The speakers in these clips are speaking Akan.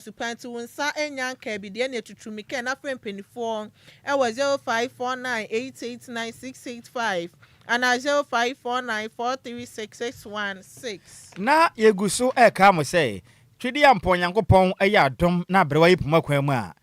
Supanti wunsa enyanka bi de na tutumike na frem penifo e was 0549889685 and 0549436616 na yeguso e ka mo say twidi ampo Nyankopon eya adom na brewa yipuma kwan mu a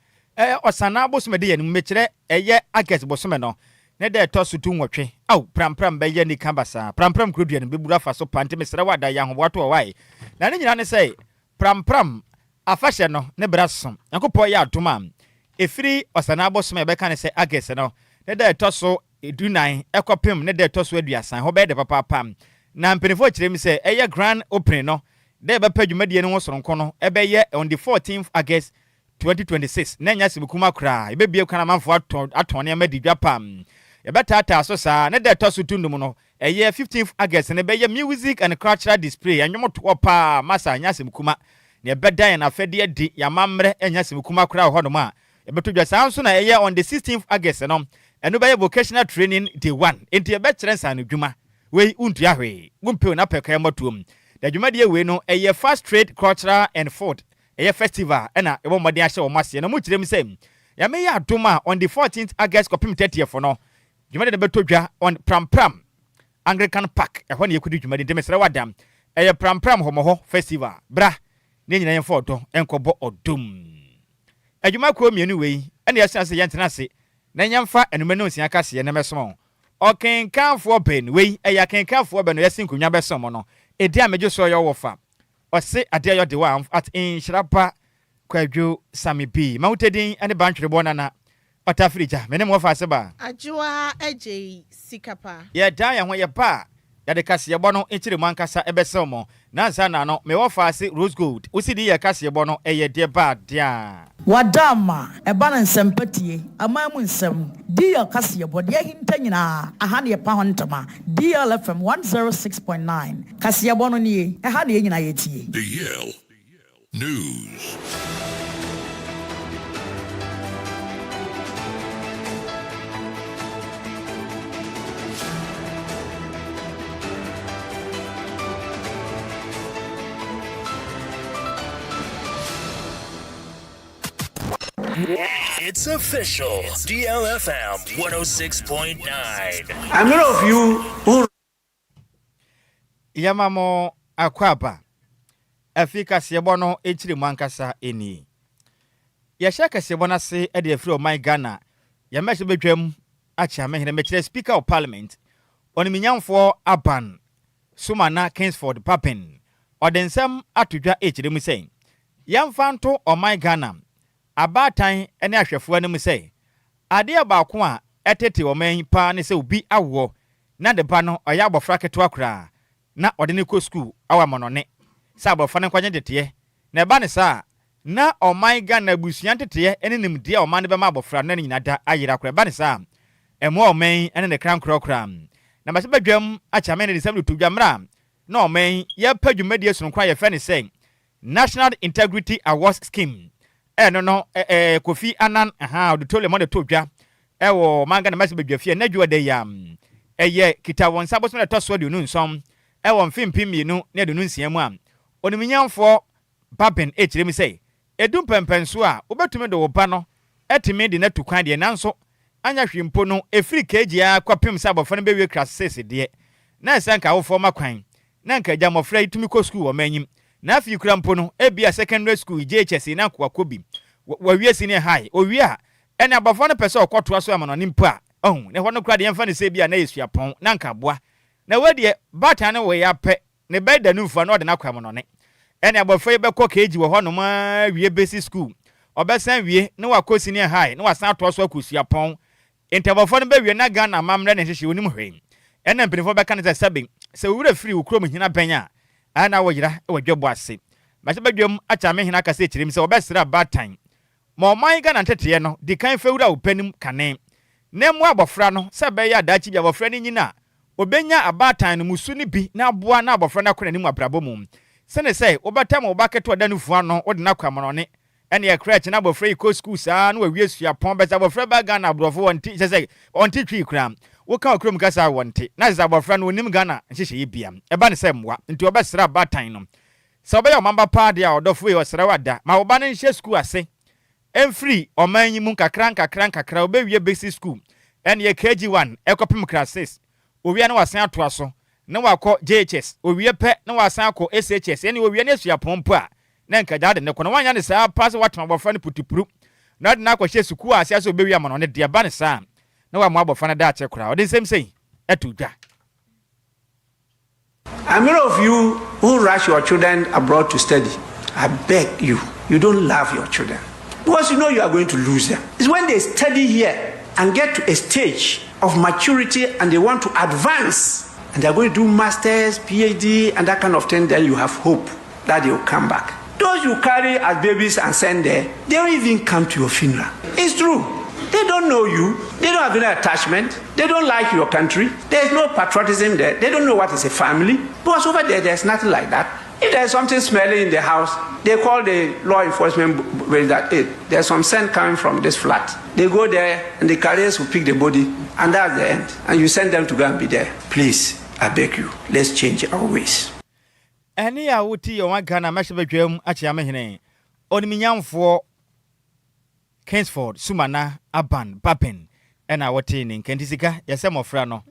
osana bosomede ye mmekire eye August bosome no ne de to so tu nwotwe aw prampram be ye ni kambasa prampram krodua ne bebura fa so pante mesere wada ya hoboato wai na ne nyina ne say prampram afahye no ne brasom Nyankopon ya adom am efiri osana bosome be ka ne say August no ne de to so edunan ekopem ne de to so aduasan ho be de papa pam na mpenifo kirem say eye grand opening no de be padwumadie ne ho soronko no ebe ye on the 14th August 2026 na nya sibukuma kra ebe bie kana manfo aton ne amadidwa pam ebe tata so sa ne de to so tundum no eye 15th August ne be ye music and cultural display anyomoto pa masa nya sibukuma ne ebe dan na fede di ya mamre nya sibukuma kra ho no ma ebe to dwa sanso na eye on the 16th August no eno be vocational training day 1 enti ebe kire san adwuma we untu ahwe gumpe na peka motom da dwumadie we no eye fast trade cultural and food eye festival ena ebo mode ahye o mase na mu kirem sem ya me ya adoma on the 14th August kopim 30th no dwumadie na betodwa on Prampram Anglican Park e ho na yekudu dwumadie demesere wadam eye Prampram homoho festival bra ne nyina yemfo odo enkobo odum adwuma ko mienu we ena yasanse yentenase na nyamfa enumenu nsia kase na mesom okenkanfo ben we eye kenkanfo ben no yasinkunwa besom no edi amejo so yo wofa ose ade ayo de wa at Nhyiraba Kwadwo Sammy B mautedin ane bantwere bona na otafrija mene mo fa seba Adjoa Agyei Sikapa ye dan ya ho ye pa ya de kase ye bono ekire mo ankasa ebesom na nsa na no me wo fa ase rose gold usidi ye kase ye bono eye de ba dia wadama eba na nsempatie amamu nsem di ya kase ye bono ye hinta nyina aha ne ye pa hontama DLFM 106.9 kase ye bono ni aha ne ye nyina ye tie DL News. It's official. DLFM 106.9. I'm many of you who Yamamo akwaba Afrika sebono ekire mwankasa eni Yashaka sebona se e de afri o my Ghana ya meche bedwam acha mehene mekire speaker of parliament oniminyamfo aban Sumana Kingsford Papen odensem atodwa ekire mu sei yamfanto o my Ghana abatan ene ahwefo anim sei ade abaako a etete o man pa ne se obi awo na de ba no oya abofra keto akura na ode ne ko school awa monone sa abofra ne kwanye deteye na ba ne sa na o man Ghana busuan teteye ene nimde o man ne be ma abofra na nyina da ayira akura ba ne sa emo o man ene ne kran krokra na ba se badwam acha men ne sam to dwamra na o man ya padwumadi esun kwa ye fe ne sei National Integrity Awards Scheme no Kofi Annan odutole mo de todwa wo manga na masebe dwafie na dwo de yam eye kita won sabo so na to so de nu nsom wo mfimpim nu na de nu nsia mu am oniminyamfo Papen ekire mi sei edum pempenso a obetumi de wo ba no etimi de na tukwan de nanso anya hwempo no efiri kejia kwapem sabo fa no bewe krasese de na esanka wo fo makwan na nka jamofra itumi ko school wo manyim na afi kura mpo no ebia secondary school JHS na kwakobi wawie senior high owia ene abafo no pese okoto aso amano nimpo a ne ho no kura de yemfa ne se bia na yesua pon na nka boa na wadie bata ne we yape ne beda nufa no de na kwam no ne ene abafo ye bekọ keji wo ho no ma wie basic school obesan wie ne wakọ senior high ne wasan to aso akusua pon enti abafo no be wie na Ghana mamre ne hyehyɛ onim hwe ene mpinifo beka ne sebe se wura free wo krom hina banya ana wojira wodwebo ase mase badwam acha me hina kase kirim se obesra batan ma oman Ghana teteye no di kan fewura opanim kane na mu abofra no se be ya dachi bia abofra ni nyina obenya abatan no musu ni bi na aboa na abofra na kona ni mu abrabo mu se ne se obatam obaketo oda no fuan no ode na kwamno ne ene ye crèche na abofra iko school sa na wawie sua pon be se abofra ba Ghana abrofo wonti se onti twi kram woka okrom kasa wonte na za abofra no onim Ghana hyehyɛ yebia eba ne se mwa nti obesra batan no So be your mamba pa dia odofo e osrewa da. Ma oba ne nhye school ase. Free oman yi mu kakra obewie basic school. En ye KG1 ekopim class 6. Owie na wasan atoa so. Na wakọ JHS. Owie pe na wasan akọ SHS. Ene owie na esua pompo a. Na nka jade ne kono wanya ne saa pass watma bofra ne putupuru. Na de na akọhye school ase so obewie amano ne de ba ne saa. Na wa mo abofra ne da ache kura. Odi nsem sei. Etu dwa. And many of you who rush your children abroad to study, I beg you, you don't love your children. Because you know you are going to lose them. It's when they study here and get to a stage of maturity and they want to advance and they're going to do masters, PhD, and that kind of thing, then you have hope that they will come back. Those you carry as babies and send there, they don't even come to your funeral. It's true. They don't know you. They don't have any attachment. They don't like your country. There's no patriotism there. They don't know what is a family. Because over there, there's nothing like that. If there's something smelling in the house, they call the law enforcement with that, hey, there's some scent coming from this flat. They go there and the carriers will pick the body and that's the end. And you send them to go and be there. Please, I beg you, let's change our ways. Any a wuti o Ghana mashebedwam achi amehene. Oniminyamfo Kingsford Sumana Aban Bapen ena wote ni nkentisika yese mofra no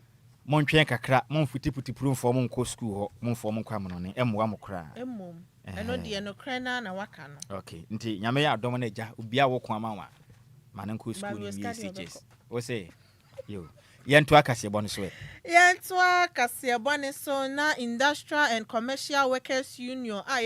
montwen kakra monfuti prum for mon ko school ho monfo mon kwa mono ne emwa mokra Emmom eno de no kra na waka no. Okay nti nyame ya adom na ja obia wo kwa manwa mane ko school ni UCHS wo say yo yentu akase bone so yentu akase bone so na Industrial and Commercial Workers Union a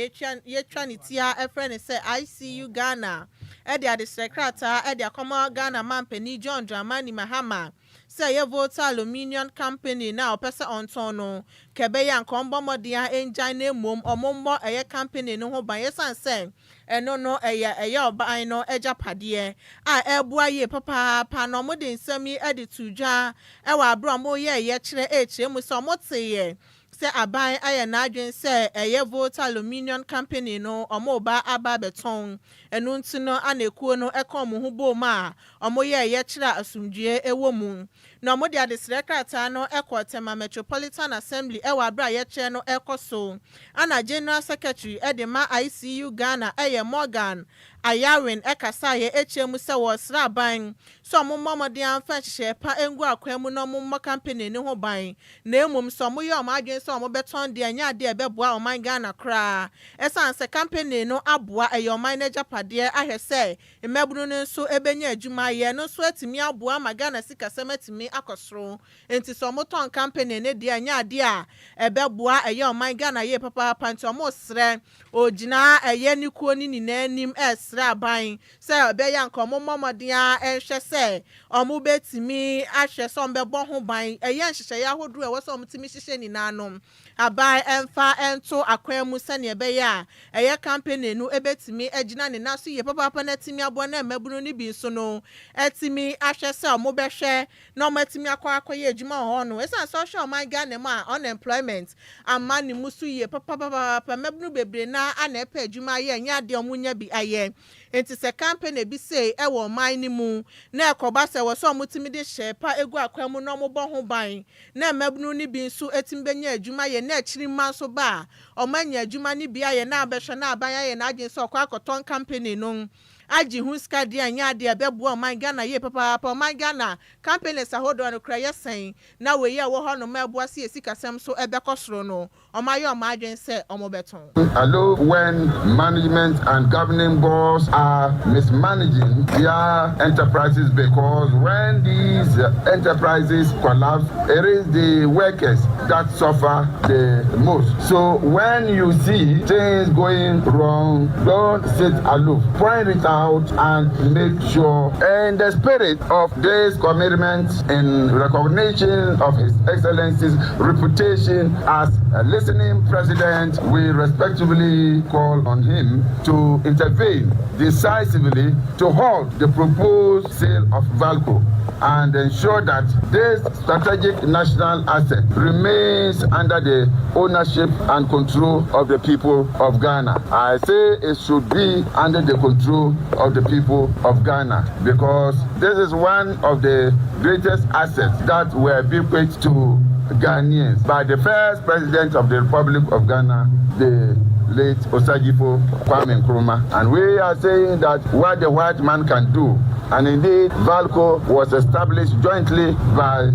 yetwa ni tia efre say ICU Ghana Edia the secretary Edia Common Ghana Mampeni John Dramani Mahama say ye vote aluminium company now pesa on tono kebe yan kombo modia engine mom omombo eye company no ho ban yesan say eno eye oba no eja pade a ebua ye papa pa no mo de nsami edi tudwa e wa abro mo ye kire mu so mo teye se aban aye na adwen se eye vote aluminium company no omoba aba beton enu ntino anekuo no ekom hu bom a omo ye kire asumdue ewo mu na omo dia de secretary no ekotema Metropolitan Assembly ewa abra ye kire no ekoso ana General Secretary edema ICU Ghana eye Morgan Ayarin ekasa ye echemu se wo sra ban so mo momode anfa hye pa engu akwam no mo company ne ho ban na emum so mo ye o madwen so mo beton de anya de ebeboa o man Ghana kra esan se company no aboa eye o man na japade ahwese emebunu no so ebenya adwuma ye no so atimi aboa ma Ghana sikasem atimi akosoro enti so mo ton company ne de anya de a ebeboa eye o man Ghana ye papa panti o mo sre ogina eye ni kuo ni nanim Raban say obeya nko momodea ehwe say omu betimi ahwe so mbebo ho ban eye nhihye ya hodo e wo so omtimi hihye ni nanom abai emfa ento akwam se ne ebeya eye company no ebetimi agina ne naso ye papa na timi abo na mabunu ni bi so no etimi ahwe say omu behwe na omatimi akoye adwuma ho no esa social man Ghana ma unemployment amani musu ye papa mabunu bebre na ana epa adwuma ye nya de omunya bi aye enti se company bi say e wo man ni mu na ekoba se wo so mutimi de hye pa egu akwam no mo bo ho ban na mabunu ni bi nso etimbenya adwuma ye na akiri man so ba o manya adwuma ni bia ye na abehwe na aban ye na agye so kwa akoton company no Aji huska di anya di abebo man Ghana ye papa man Ghana companies ahodo no kra yesen na we ye wo ho no mabo ase esikasem so ebekosoro no omaye omadwen se omobeton. Hello, when management and governing boards are mismanaging their enterprises, because when these enterprises collapse, it is the workers that suffer the most. So when you see things going wrong, don't sit aloof. Point it out and make sure, in the spirit of this commitment, in recognition of His Excellency's reputation as a listening president, we respectfully call on him to intervene decisively to halt the proposed sale of Valco and ensure that this strategic national asset remains under the ownership and control of the people of Ghana. I say it should be under the control of the people of Ghana, because this is one of the greatest assets that were bequeathed to Ghanaians by the first president of the Republic of Ghana, the late Osagyefo Kwame Nkrumah. And we are saying that what the white man can do, and indeed Valco was established jointly by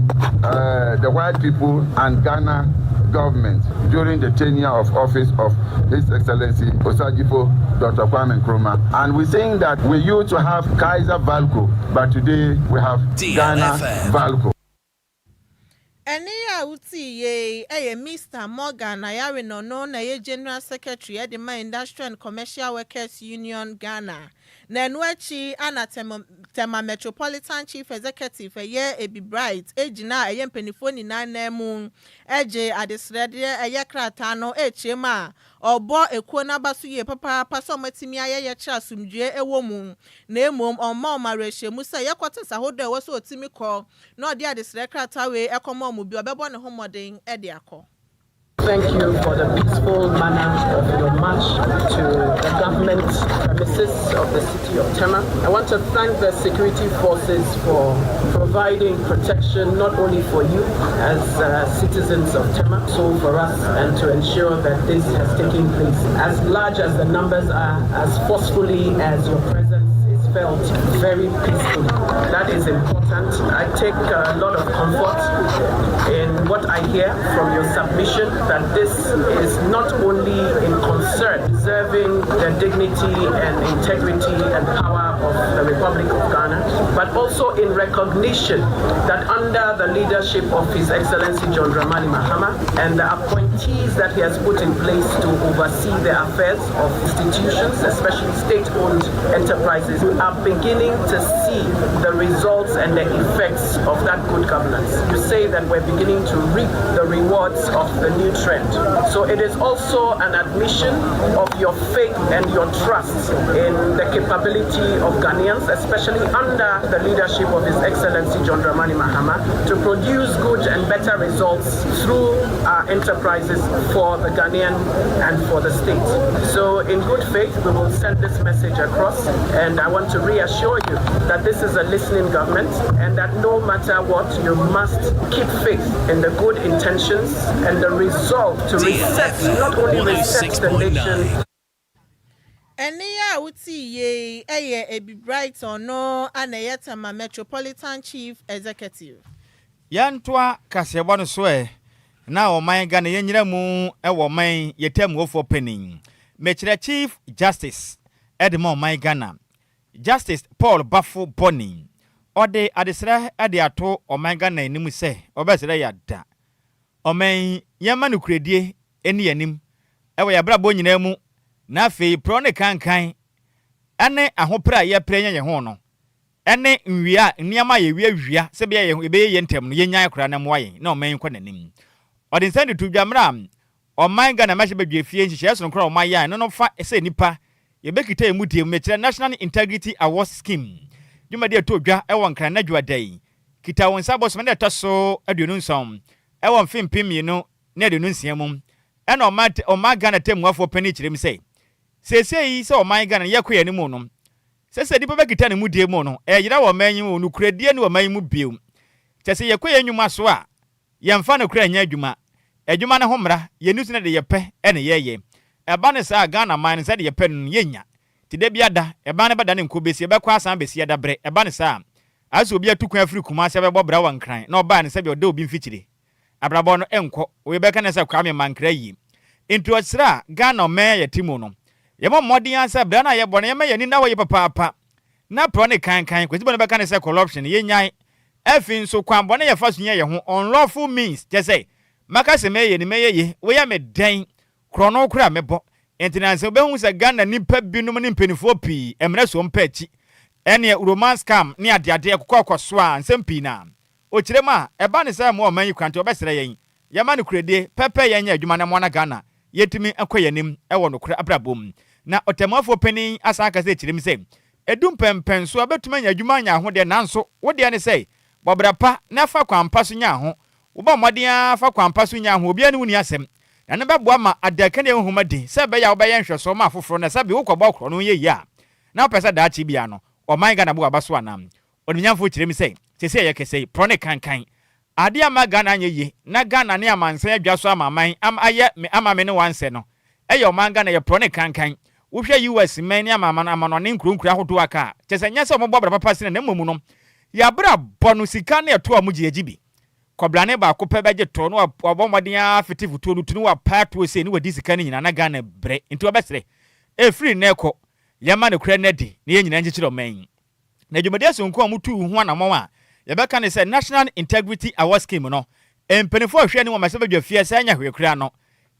the white people and Ghana government during the tenure of office of His Excellency Osagyefo Dr. Kwame Nkrumah. And we're saying that we used to have Kaiser Valco, but today we have Ghana Valco. Enia uti ye Mr. Morgan Ayari no na ye General Secretary at the Industrial and Commercial Workers Union Ghana. Nenwechi ana tema Metropolitan Chief Executive ye Ebi Bright ejina eye mpenifoni na nemu eje adesrede eye kratano echema obo ekuo na basu ye papa paso matimi aye kra sumdue ewo mu na emom omma omareshe musa ye kwotesa hodo ewo so otimi ko na odi adesrede krata we ekomo mu bi obebo ne homoden ede akọ. Thank you for the peaceful manner of your march to the government premises of the city of Tema. I want to thank the security forces for providing protection not only for you as citizens of Tema, so for us, and to ensure that this has taken place. As large as the numbers are, as forcefully as your presence is felt, very peacefully. That is important. I take a lot of comfort in what I hear from your submission, that this is not only in concern preserving the dignity and integrity and power of the Republic of Ghana, but also in recognition that under the leadership of His Excellency John Dramani Mahama and the appointees that he has put in place to oversee the affairs of institutions, especially state-owned enterprises, we are beginning to see the results and the effects of that good governance. You say that we're beginning to reap the rewards of the new trend. So it is also an admission of your faith and your trust in the capability of Ghanaians, especially under the leadership of His Excellency John Dramani Mahama, to produce good and better results through our enterprises for the Ghanaian and for the state. So in good faith, we will send this message across, and I want to reassure you that this is a listening government and that no matter what, you must keep faith in the good intentions and the resolve to reset, not only reset the nation. Enia uti ye Ebi Bright or no anayetama Metropolitan Chief Executive. Yantwa kasebano swe na oman Ghana yenyira mu ewo man yetem wo for penning. Mechira Chief Justice Edmond my Ghana. Justice Paul Bafo Bonny. Ode adesra ade ato oman Ghana enimu se obesere ya da. Oman yema no kredie eni anim. Ewo ya brabo nyina mu na fe pro ne kankan. Ane ahopra ye prenya ye ho no. Ene nwia niama ye wia se be ye ebe ntem no ye nyan kra na moaye na oman kwa nanim. Ode nsande to dwamra oman Ghana ma hye badwe fie nhihye so nkra oman ya no fa ese nipa ye bekita emu die mechira National Integrity Awards Scheme. Juma de to dwa e won kran na Adjoa Agyei kita won sabos me na toso aduonu nsom e won fimpim no na aduonu nsia mum e na oman Ghana temu afo pani kirem sei sesei se oman Ghana ye koye ni mu no sese dipa bekita ne mu die mu no e yira wo man yin onu kuradie ne wo man mu biu tese ye koye nwuma so a ye mfa no kura nya adwuma adwuma ne homra ye nusu ne de ye pe e ne ye eba ne sa Ghana man se de ye pe no ye nya tide biada eba ne bada ne nkobesi ebe kwa asan besi ya dabre eba ne sa aso obi atukun afiri kuma se bebo bra wankran na oba ne se be oda obi mfikire abrabo no enko we be ka ne se kwame mankra yi into asra Ghana man ye timo no ye mo modin ansa bra na ye bone ye ma ye ni na wo ye papa na pro ne kankan kwezi bone be ka ne se corruption ye nyan afin so kwan bone ye faso ye ho unlawful means je say maka se me ye ni me ye we ya me den krono kura mebo entinanse obehu se Ghana nipa binum ni mpenifo pii emre so mpachi ene romance scam ni ade akokɔkɔso a nsɛmpi na okirema eba ne sɛ mo ɔman yi kwante obɛsere yɛn yɛma ne kurede pɛpɛ yɛn nya adwuma na mo na Ghana yɛtimi akɔyanim ɛwɔ no kura abrabom na ɔtamafo panin asa aka sɛ kirim sɛ edum pɛmpɛn so abɛtuma nya adwuma nya ho de nanso wo de ne sɛ bɔbrapa na fa kwampa so nya ho wo ba mmɔden fa kwampa so nya ho obi ane wuni asɛm na ne bɛboa ma adaka ne nhoma de sɛ bɛya wo bɛyɛ nhwɛso ma afoforo na sɛ bi wo kɔbɔ koro no yɛ ya na pɛ sɛ daachi bia no ɔman Ghana bo abaso anam ɔnyamfo kirim sɛ sese yɛ kɛsɛ pro ne kankan ade ama Ghana anya yi na Ghana ne amansan adwa so ama man am ayɛ me ama me ne wanse no eyo manga na ye pro ne kankan wo hwe US man ya mama na no ne nkrunkru ahodo aka chese nya se ombo bra papa sine na mmom no ya bra bonu sika na eto amugye agibi koblane ba ko pe beje to no abomodin afetifu to no wa part we se ni wadi sika ni nyina na Ghana bre nti obesere e free na ekọ yama ne kura nedi na ye nyina ngichiro man na dwumade asonko amutu hu anamon a ye beka ne se National Integrity Award Scheme no empenifo hwe ni wo mase badwa fie se anya hwe kura no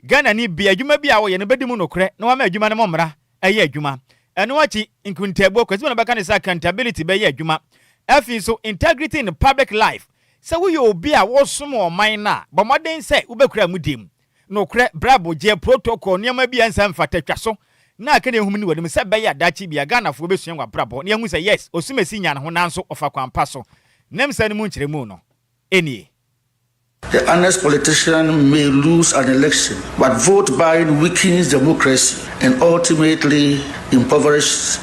Ghana ni bia adwuma bia wo ye ne bedi mu no kure na wa ma adwuma ne momra eye adwuma eno achi nkuntabo kwesi na beka ne se accountability be ye adwuma afi so integrity in public life se wo ye obi a wo som o man na bomoden se wo bekura mudim no kure brabo je protocol niam bia nsa mfata twaso na aka ne ehum ni wadum se be ya dachi bia Ghana fo be sua wa brabo ne ehum se yes osumesi nya ne ho nanso ofa kwampa so nem se ne mu nkyere mu no enie. The honest politician may lose an election, but vote buying weakens democracy and ultimately impoverishes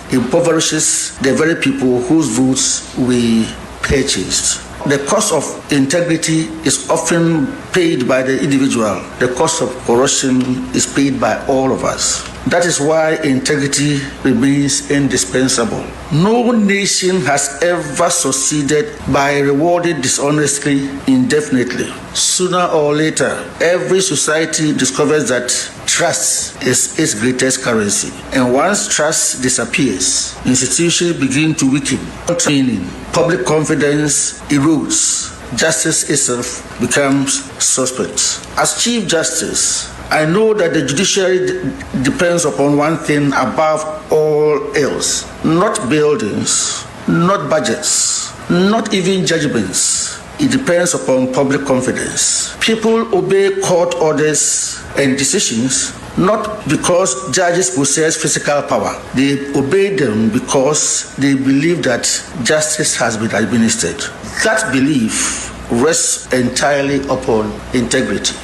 the very people whose votes we purchased. The cost of integrity is often paid by the individual. The cost of corruption is paid by all of us. That is why integrity remains indispensable. No nation has ever succeeded by rewarding dishonesty indefinitely. Sooner or later, every society discovers that trust is its greatest currency. And once trust disappears, institutions begin to weaken. Meaning, public confidence erodes. Justice itself becomes suspect. As Chief Justice, I know that the judiciary depends upon one thing above all else. Not buildings, not budgets, not even judgments. It depends upon public confidence. People obey court orders and decisions not because judges possess physical power. They obey them because they believe that justice has been administered. That belief rests entirely upon integrity.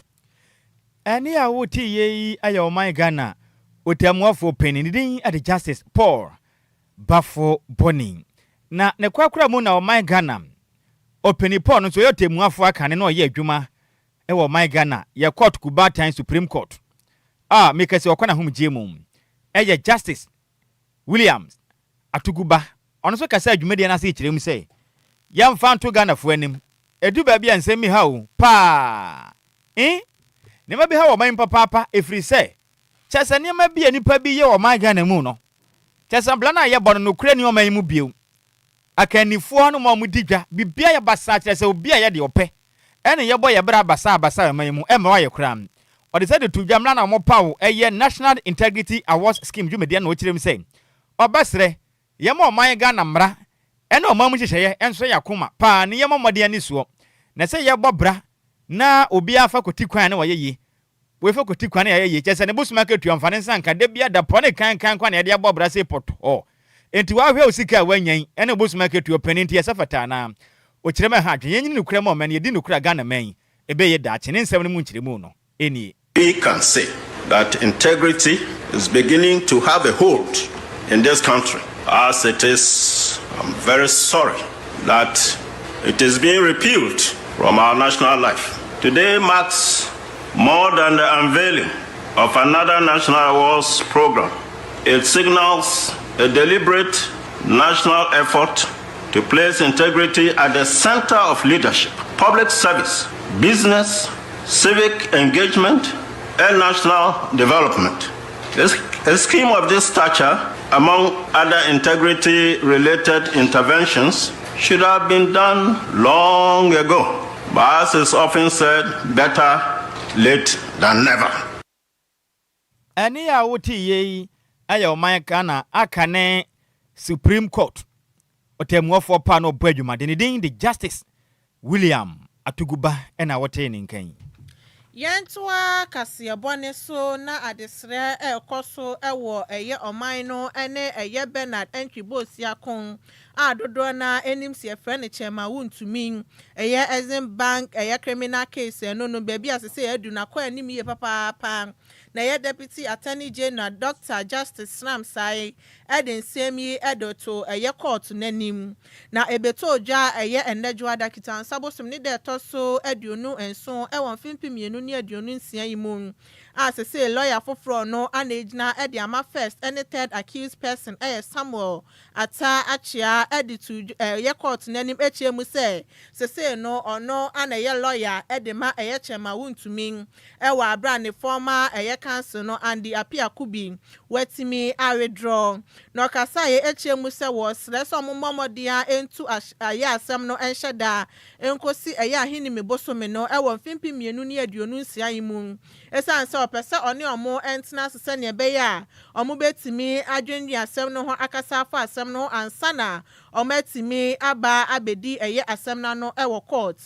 Ani a woti ye ayo my Ghana otamuafo penini din at Justice Paul Bafo Boni na ne kwakura mu na o my Ghana openi Paul no so yotamuafo aka ne no ye adwuma e wo my Ghana ye court Kubatan Supreme Court mekase okwana humje mu eye Justice Williams Atuguba ono so kasa adwumade na se kirem se yamfa nto Ghana fo anim edu ba bia nsemi ha o pa nema bi ha wo man papa efri se chese nema bi anipa bi ye wo man Ghana mu no chese bla na ye bono no kura ni o man mu biu akanifo no mo digwa bibia ye basa chese obi a ye de ope ene ye boy ye bra basa man mu e ma wa ye kura o de se de tudwamla na mo pawo eye National Integrity Awards Scheme jumede na o kirem se obasre ye mo man Ghana mra ene o man mu hyehyeye enso yakoma pa ne ye mo mode ani suo na se ye bobra na obi afa koti kwan na waye we fa koti kwan na yaye chese ne busuma ka tuamfa ne sanka de bia da pone kan kwan na de abobra se poto enti wa hwe osika wanyan ene busuma ka tu paninti ya safata na o kirema ha dwen yin nukura ma man ye di nukura Ghana man ebe ye da chene nsem ne mu nkiremu no eni. We can say that integrity is beginning to have a hold in this country. As it is, I'm very sorry that it is being repealed from our national life. Today marks more than the unveiling of another national awards program. It signals a deliberate national effort to place integrity at the center of leadership, public service, business, civic engagement, and national development. A scheme of this stature, among other integrity-related interventions, should have been done long ago. But as is often said, better late than never. Ani a woti ye ayo man Ghana akane Supreme Court otemuofo pa no bwadwuma de din the Justice William Atuguba ena wote ni nkan. Yentwa kase abone so na adesre ekoso ewo eye oman no ene eye Bernard Enquiries akon adodo na enim se friend chema wuntumi eye Exim Bank eye criminal case no baby asese edu na kwa anim ye papa na ye Deputy Attorney General Dr. Justice Sram Sai eden semi edoto eye court nanim na ebeto dwa eye Adjoa Agyei Sikapa ni de toso eduonu enso e won fimpimienu ni eduonu nsia yimu as say lawyer for no and ejina ediama first any third accused person Samuel ata achia editu ye court nanim echiemu say no ono and lawyer edema chema wuntumi wa abra ne former council no and the appear kubi wetimi aredraw no kasa ye echiemu say was leso momodia entu asem no enhyeda enkosi ahini mebosome no mfimpi mienu ne aduonu nsia yimu esan se opese oni omo entena sese ne beya omo betimi adwenni asem no ho akasa fa asem no ansana ometimi aba abedi asem na no court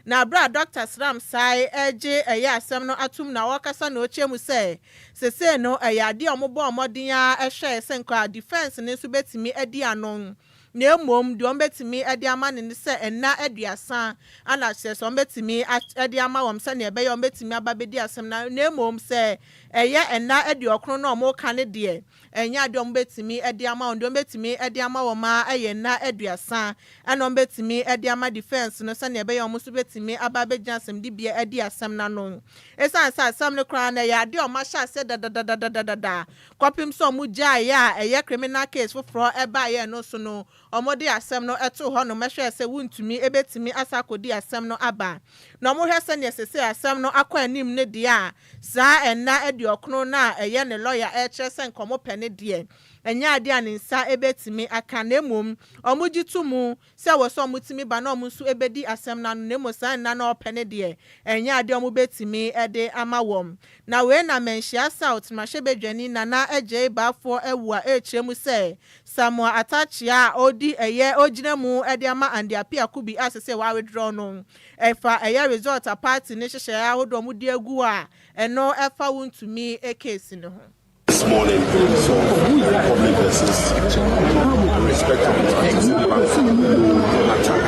na bra Dr. Sram sai eje asem no atum na wakasa na ochemu se sese no ade omo bo omodin a ehwe senka defense ne so betimi edi anon na emom de ombetimi edi ama ne se enna aduasa ana se so ombetimi edi ama wom se ne be ombetimi ababedi asem na emom se enna edi okro na omo ka ne de enya de ombetimi edi ama on de ombetimi edi ama wom a na aduasa ana ombetimi edi ama defense no se ne be omo so betimi ababedi asem di bia edi asem na no esan sa asem ne kra na ya de omo sha se da kopim so mu ja ya criminal case for eba ye no so no omode asem no eto ho no mehwe se wuntumi ebetimi asakodi asem no aba na mo hwese ne sese asem no akwa anim ne de a saa enna edi okno na ne lawyer kire se nkomo pene de enya ade aninsa ebetimi aka na emom omugitumu se wo so omutimi ba na omunsu ebedi asem na no nemo saa na na opene de enya ade omubetimi ede amawom na we na menhia south mahwebedwani Nana Agyei bafo ewu a echiremu se Samuel atachia odi ojinemu ede ama ande apia kubi asese wa withdraw no efa result a party ne hyehyɛ ahodo mu de agu a eno efa wuntumi case no ho. This morning, so public versus in respect of the attack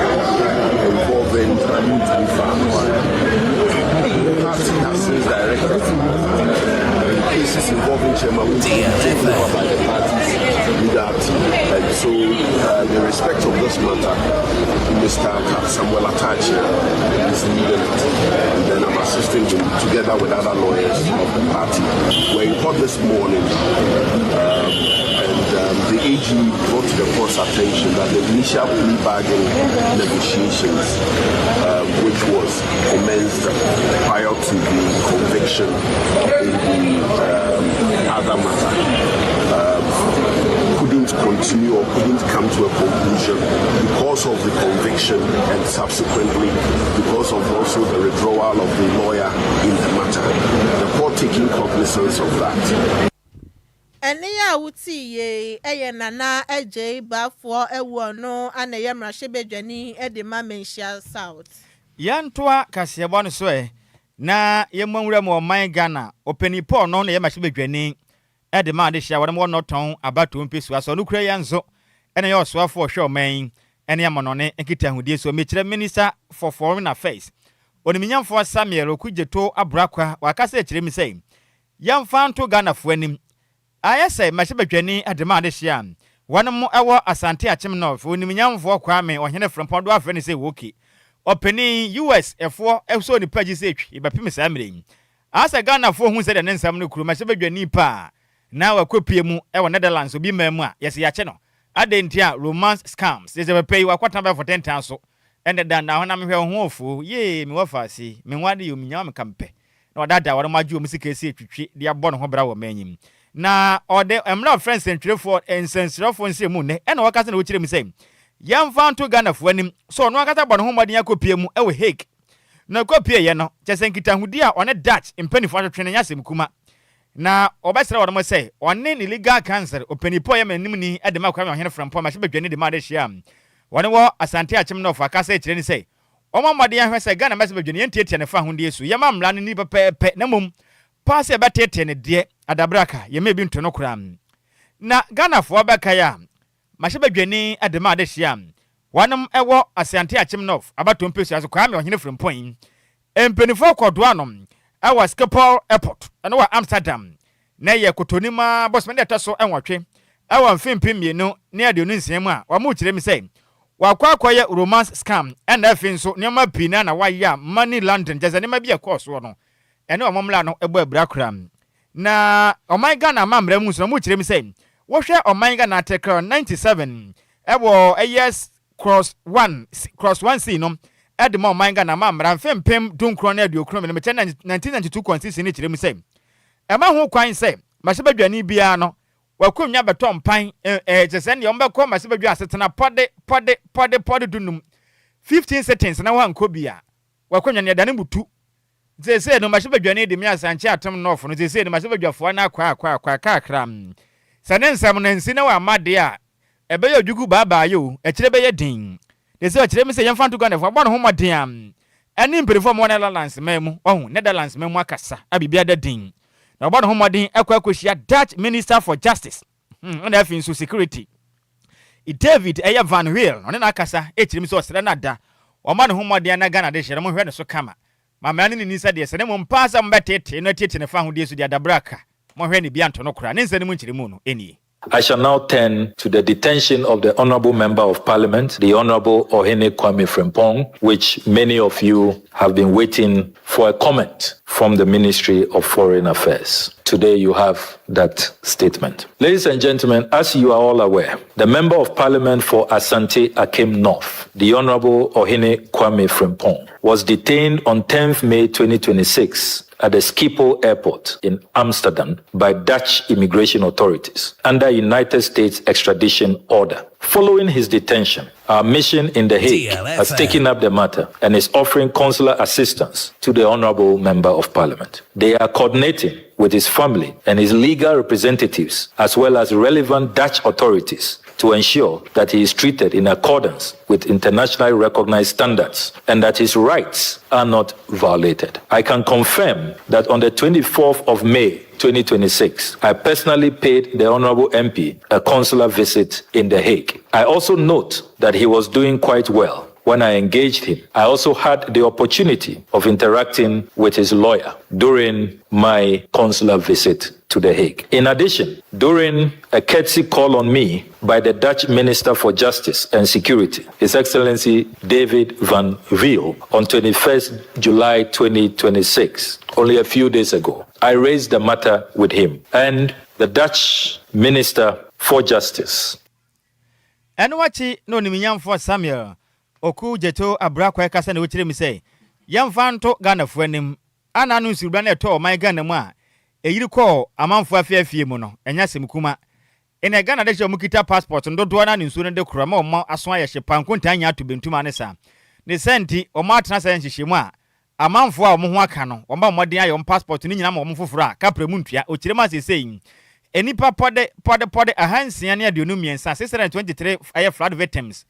involving military party has since directed cases involving chairman DLFM by the party's leader. And so, in respect of this matter, Mr. Samuel Agyei is leading it, and then I'm assisting him together with other lawyers of the party. We're in court this morning, and the AG brought to the court's attention that the initial plea bargain negotiations, which was commenced prior to the conviction in the other matter, couldn't continue or couldn't come to a conclusion because of the conviction and subsequently because of also the withdrawal of the lawyer in the matter. The court taking cognizance of that. Ene ya wuti ye Nana Agyei bafo ewo no ana ye mrahwebedwani ede ma menhia south. Yantoa kasebo no so na ye mwanwura mo man Ghana openipo no na ye mrahwebedwani ede ma de hia won no ton abato mpesu aso no kura yanzo ene ye osoafo hwe oman ene amonone enkita hudie so mekire minister for foreign affairs oniminyamfo Samuel Okudjeto abrakwa wakasa ekire mi sei yamfa nto Ghana fo anim ayese mashebedwani ede ma de hia wanmo ewo asante achim no fo oniminyamfo kwame ohene frempon do afre ne sei woki openi US efo eso ni pagi sei twi ibapim saa mire asa Ghana fo hu se de nsam no kuru mashebedwani pa na wakopie mu ewo Netherlands obi mamu a yesi yache no adentia romance scams ze be pay wakwata ba for 10 so ende dan na hona mehwe ho ofu ye me wafasi me nwade yo minya me kampe na odada wore maji o musika esi etwitwi de abo no ho bra wo manyim na ode emra friends entwefo ensensrefo nse mu ne ena wakasa na wokire mi sei yamfa nto Ghana fo anim so no akata bo no ho maden akopie mu ewe Hague na kopie ye no chesenkita hudi a one Dutch impanifo atwene nya sem kuma na obesere wode mo say one ni legal cancer openipo ye manim ni ede ma kwame ohene frampo ma shebedwane de ma de hia wone wo asante achim no fa kasa ekire ni say omamade ahwe say Ghana ma shebedwane yentietie ne fa hunde su ye ma mla ni pepe na mum pass e betete ne de adabraka ye ma bi nto no kura na Ghana fo beka ya ma shebedwane ede ma de hia wanam ewo asante achim no abato mpesu aso kwame ohene frampo yin empenifo kodo anom awa Schiphol Airport eno wa Amsterdam na ye kotonima boss mende taso enwatwe awa mfimpim mienu ne adenu nsem a wa mu kire mi say wa kwakoye romance scam and afinso nema pina na wa ya money London jazanima bi e course no eno omomla no ebo abrakram na oman Ghana mamra mu so mo kire mi say wo hwe oman Ghana tekra 97 ebo yes cross 1C no edmo oman Ghana mamra fempem dunkro na aduokro me 1992 constitution ni kire mi say e ma ho kwan say ma se badwani bia no wakonnya beto mpan jese ne ombekọ ma se badwa asetena pode dunum 15 seconds na wanko bia wakonnya ne dane butu zese no ma se badwani de mi asanche atom no ofo no zese no ma se badwafo na akwa kakra sanensam no nsi na wa amade a ebe ye odwugu baba yo ekire be ye din zese ekire mi se yemfa to Ghana fo abọ no ho modin am ani mpirifo mo Netherlands memu ohun Netherlands memu akasa abibia da din na obano homodin ekwakoshia Dutch Minister for Justice na afin so security David Van Wiel one na akasa echirim so osere na da omano homodin na Ghana de hye mo hwe ne so kama mama ne ni sa de se ne mo mpasa mbetete no tete ne fa ho de so de adabraka mo hwe ne bia nto no kora ne nsa ne mo nchirimu no eni. I shall now turn to the detention of the Honorable Member of Parliament, the Honorable Ohene Kwame Frimpong, which many of you have been waiting for a comment from the Ministry of Foreign Affairs. Today you have that statement. Ladies and gentlemen, as you are all aware, the Member of Parliament for Asante Akim North, the Honorable Ohene Kwame Frimpong, was detained on 10th May 2026 at the Schiphol Airport in Amsterdam by Dutch immigration authorities under United States extradition order. Following his detention, our mission in The Hague has taken up the matter and is offering consular assistance to the Honorable Member of Parliament. They are coordinating with his family and his legal representatives as well as relevant Dutch authorities to ensure that he is treated in accordance with internationally recognized standards and that his rights are not violated. I can confirm that on the 24th of May 2026, I personally paid the Honorable MP a consular visit in The Hague. I also note that he was doing quite well. When I engaged him, I also had the opportunity of interacting with his lawyer during my consular visit to The Hague. In addition, during a courtesy call on me by the Dutch Minister for Justice and Security, His Excellency David Van Wiel, on 21st July 2026, only a few days ago, I raised the matter with him and the Dutch Minister for Justice. And wachi no nimiyam for Samuel oku jeto abrakwa kasa na wotire mi say yamfa nto Ghana fo anim ana no nsirubra na eto my Ghana mu a eyiri ko amanfo afiafie mu no enya semkuma ene Ghana de je mukita passport ndodo na nsu ne de kura ma omo aso ayehye pankonta anya to bentuma ne sa ne senti omo atena sa nhyehyɛ mu a amanfo a omo ho aka no omba modern ayo passport ni nyina ma omo foforo a kapra mu ntua okire ma sesei enipa pode ahansia ne aduonu miensa 623 aye flood victims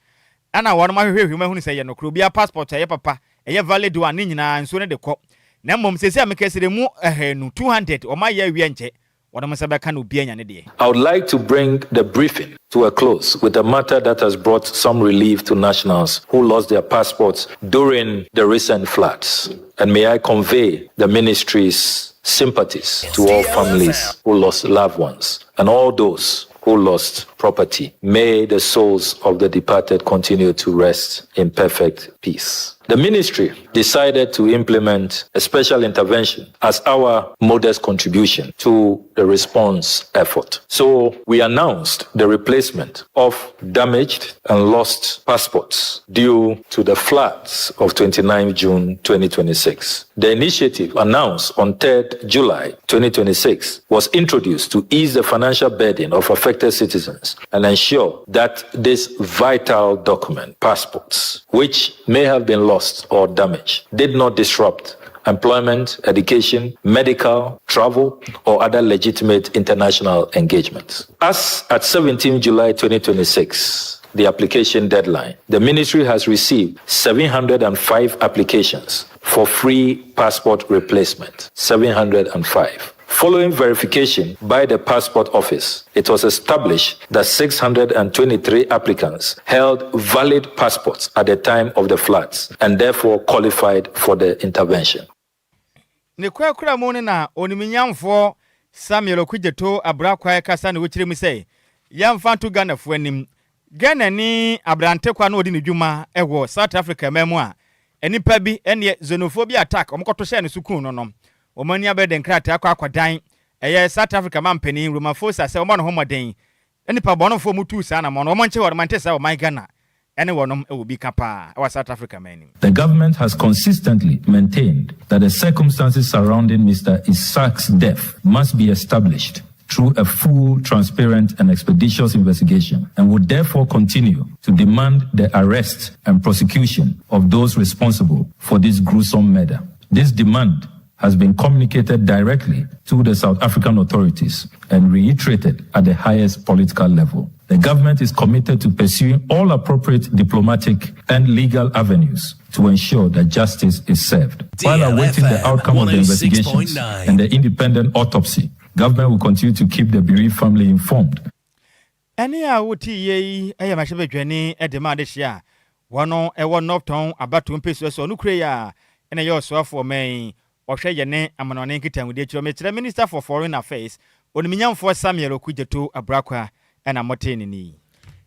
ana won ma hwehwe mahunu sɛ ye no kro bia passport aye papa eye valid one ni nyina nso ne de kɔ na mmom sesi amekesere mu 200 o ma ya wie nche wona msabeka no bia nya ne de. I would like to bring the briefing to a close with a matter that has brought some relief to nationals who lost their passports during the recent floods. And may I convey the ministry's sympathies to all families who lost loved ones and all those who lost property. May the souls of the departed continue to rest in perfect peace. The ministry decided to implement a special intervention as our modest contribution to the response effort. So we announced the replacement of damaged and lost passports due to the floods of 29 June 2026. The initiative announced on 3rd July 2026 was introduced to ease the financial burden of affected citizens and ensure that this vital document, passports, which may have been lost or damaged, did not disrupt employment, education, medical, travel, or other legitimate international engagements. As at 17 July 2026, the application deadline, the ministry has received 705 applications for free passport replacement. 705. Following verification by the Passport Office, it was established that 623 applicants held valid passports at the time of the floods and therefore qualified for the intervention. Ne kwakura mu ne na oniminyamfo Samuel Okujeto abrakwa kasa ne wotire mu say yamfa to Ghana fo anim Ghana ni abrante kwa na odi ne dwuma ewo South Africa memu a enipa bi ene xenophobia attack omkoto hye ne sukun no omani abede nkrata akwadan South Africa man penny Rumafosa say omo no homoden eni pa bono fo mutu sa na mo no nche wo man tesa o my Ghana anyone will be kapa our South Africa man. The government has consistently maintained that the circumstances surrounding Mr. Isaac's death must be established through a full, transparent, and expeditious investigation, and would therefore continue to demand the arrest and prosecution of those responsible for this gruesome murder. This demand has been communicated directly to the South African authorities and reiterated at the highest political level. The government is committed to pursuing all appropriate diplomatic and legal avenues to ensure that justice is served. While awaiting the outcome of the investigations and the independent autopsy, government will continue to keep the bereaved family informed. Any awuti ye ayamashebe dwani edema de hia wono ewo nopton abato mpeso so no kreya ene ye osofo men ohwe ye ne amanone nkitanwde chiro mekyere Minister for Foreign Affairs oniminyamfo Samuel Okudjeto Abrakwa ena motenini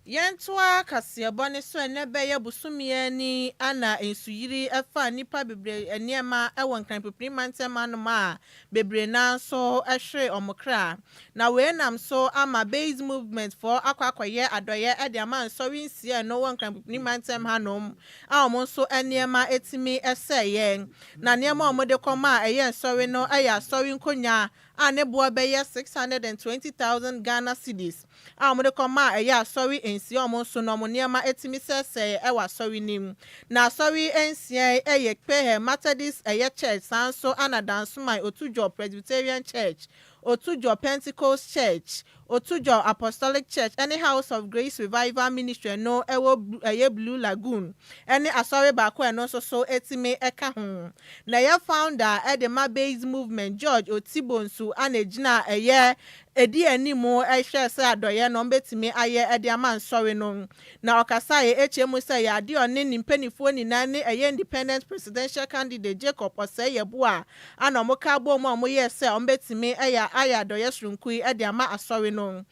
Yentoa Kasiabone so enebe busumie ni ana ensuyiri efa nipa bebre eniema ewo nkran peprimantema no ma bebre na so ehwe omokra na we nam so ama base movement for akwakoye adoye ediama nsori nsie no wo nkran peprimantema hanom a omo so eniema etimi eseye na niema omode koma eye nsori no eya sori nkonya ane boa beye 620,000 Ghana cedis a omode koma eya sori ensi omo so no niema etimi sese ewa sori nim na sori ensi eye kpehe Methodist eye church sanso anadanso Otujo Presbyterian Church Otujo Pentecost Church Otujo Apostolic Church any House of Grace Revival Ministry no ewo Blue Lagoon any asori bako eno so etime eka ho na ya founder edema base movement George Otibonsu anegina eye edi animo ehwe se adoye no betime aye edi aman sorry no na okasa ye HM say ya adi oni nimpenifo ni na ne eye independent presidential candidate Jacob Oseye Boa anomoka bo mo ye se betime aya adoye srunkui edi ama asori no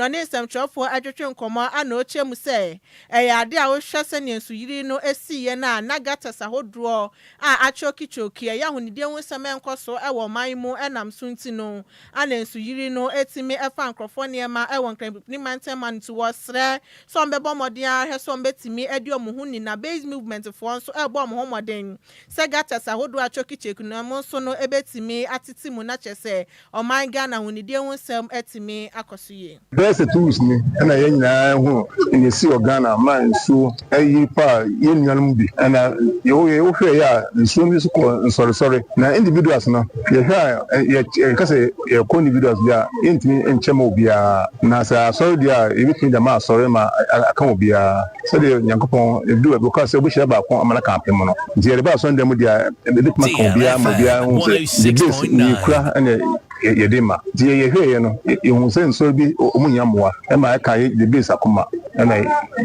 ne semtrofo adwetwe nkomo ana ochem say eye ade a wo hwe se ne nsuyiri no esiye na nagata sahodro a achokichoki ya hunide hu se menkoso ewo manmu enam sunti no ana nsuyiri no etime efa nkrofo ma ewon kran mantema ntu wosre so mbebo modia he so mbetimi edi omuhu ni na base movement fo so ebo omuhu moden se gata sahodo achokicheku na mo so no ebetimi atitimu na chese o man Ghana hunide hu sem etimi akosuye best tools ni na ye nyina hu ni si o Ghana man so ayi pa ye nyanum bi na ye wo hwe ya nso mi so ko sorry na individuals no ye hwa ye kase ye ko individuals bia intimi enchema obia na sa sorry dia ebitimi da ma sorry ma aka obia so de nyankopon edu because obu hye ba kon amana campaign mo no je ba so ndem dia ebitima ko obia ma bia hu se de ni kura na yedema die ye hwe no ehun se nso bi omunyamwa e ma aka the base akoma na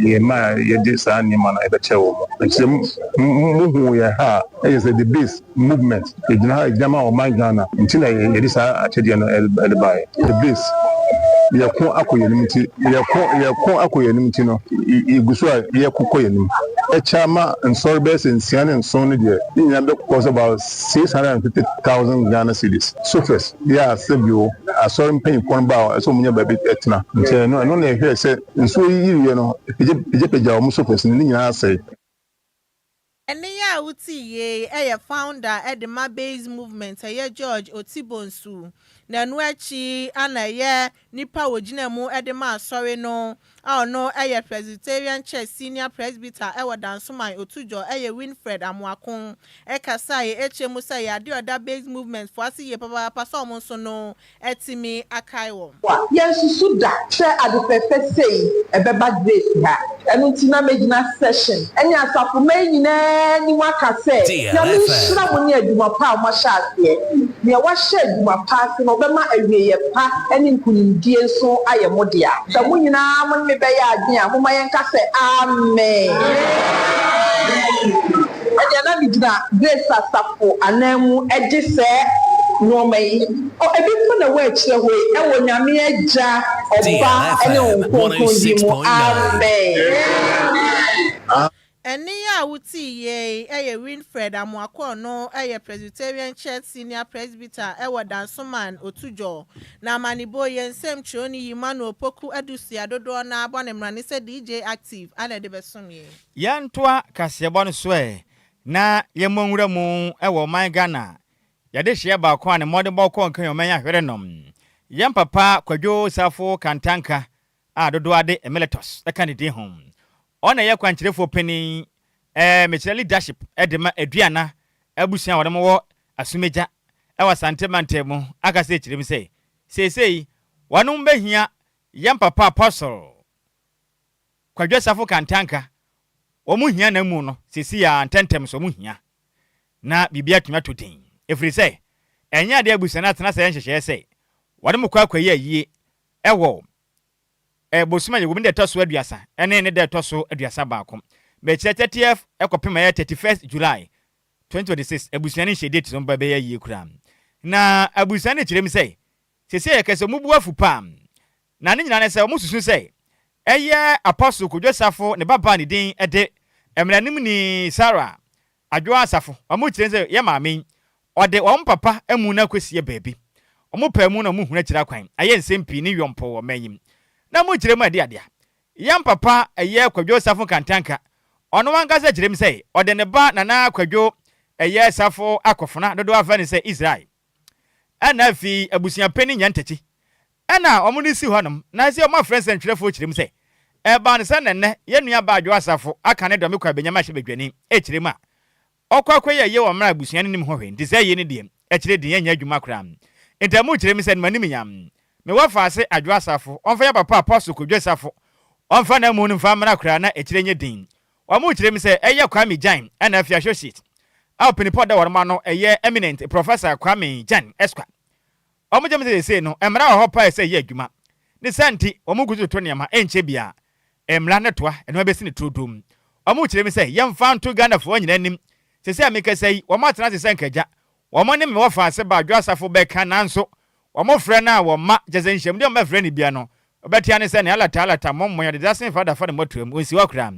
ye ma ye de sa ni ma na ebe chewo mo mu ye ha e say the base movement e jina jama o man Ghana ntina ye de sa achede no elbai the base ye ko akoyenim ti no iguso a ye kokoyenim e chama nsor base nsiane nson no de ni nya be cost about 650,000 Ghana cedis surface ya sebio asor pen pon ba so munya ba bi etna nti no na ehwe se nso yiye no ejepeja o mu surface ni nyina asai eni ya uti ye eye founder edema base movement eye George Otibonsu na nuachi anaye nipa wogina mu edema asori no no eye Presbyterian Church senior presbyter ewo dansoman Otujo eye Winfred Amuakun ekasa ye HM say ya de other base movement for asi ye papa so mo so no etimi akaiwo yensusu da she adepepe sei ebeba grace ha enu tina megina session eni asafo man nyina ni waka say ya mi shira mo ni aduma pa o ma sha ase ne wa sha aduma pa se no obema awieye pa eni nkunimdie nso ayemodia sa mo nyina mo me be ya adwen a mo ma yenka say amen na bidina grace asafo anamu eje se no mai o ebi fo na wa kire ho e wo nyame agya oba ene onkonko di mo amen Enia wuti ye Winfred Amuako no Presbyterian Church Senior Presbyter Dansoman Otujo na manibo yensem choni yimanu opoku adusia dodo na abone mrani se DJ Active ana de besumye Yantwa kasebo no so na yemonwura mu my Ghana yade hye ba kwa ne mode boko nkan yomanya hwerenom yam papa Kwadwo Safo Kantanka dodo ade emeritus the candidate home ona ye kwanchirefo penin mechira leadership edema aduana abusia wode mo asumeja santemantem aka se chirim se sei wanu mbehia yam papa apostle Kwadwo Safo Kantanka omu hia na mu no sesi ya ntentem so mu hia na bibia tuma totin efri se enya de abusia na tena se nhyehyɛ se wode mo kwa yie bosuma ye womde toso aduasa ene ne de toso aduasa baako mechire 30th ekopema ya 31st July 2026 abusuani hye date so mba be ya yie kura na abusuani kirem sei sese ye kese mubu afu pam na ne nyina ne se omususu sei eye apostle Kwadwo Safo ne baba ne din ede emranim ni Sarah Adjoa Safo omu kirem sei ye maame ode won papa amu na kwasie baabi omu pa mu na mu huna kira kwan aye nsempi ne yompo wo manyim na mu kirem ade yam papa eye Kwadwo Safo Kantanka ono wankasa kirem sei ode ne ba na Kwadwo eye Safo akofona dodo afa ne sei Israel ana fi abusia pani nyantachi ana omuni si honom na se o friends ntwerefo kirem sei ba ne se nenne ye nua ba Adjoa Safo aka ne do me kwa benyama hye bedwani kirem a okwakoye ye wo mra abusia ne nim hohwe ndi se ye ne die kire de nya adwuma kra entamu kirem sei manim nyam me wafa ase Adjoa Safo onfa ya papa apostle Kwadwo Safo onfa na mu nfa mra kra na kire nya din omu kirem sei eye Kwame Jan ana fi associate penipoda warma no eye eminent professor Kwame Jan Esqa omu jam say no emra ho pa say ye adwuma ne santi omu gudu to niam enche bia emra ne toa eno be sine trodom omu kirem say yemfa nto Ghana fo nyina nim sese ameka say omu atena se sankaja omu ne me wafa ase ba Adjoa Safo be ka nanso omu frɛ na wo ma jeze nhyem de omu frɛ ne bia no obetia ne se ne alata mommo ya de dasen fada fa de motuam onsi wakra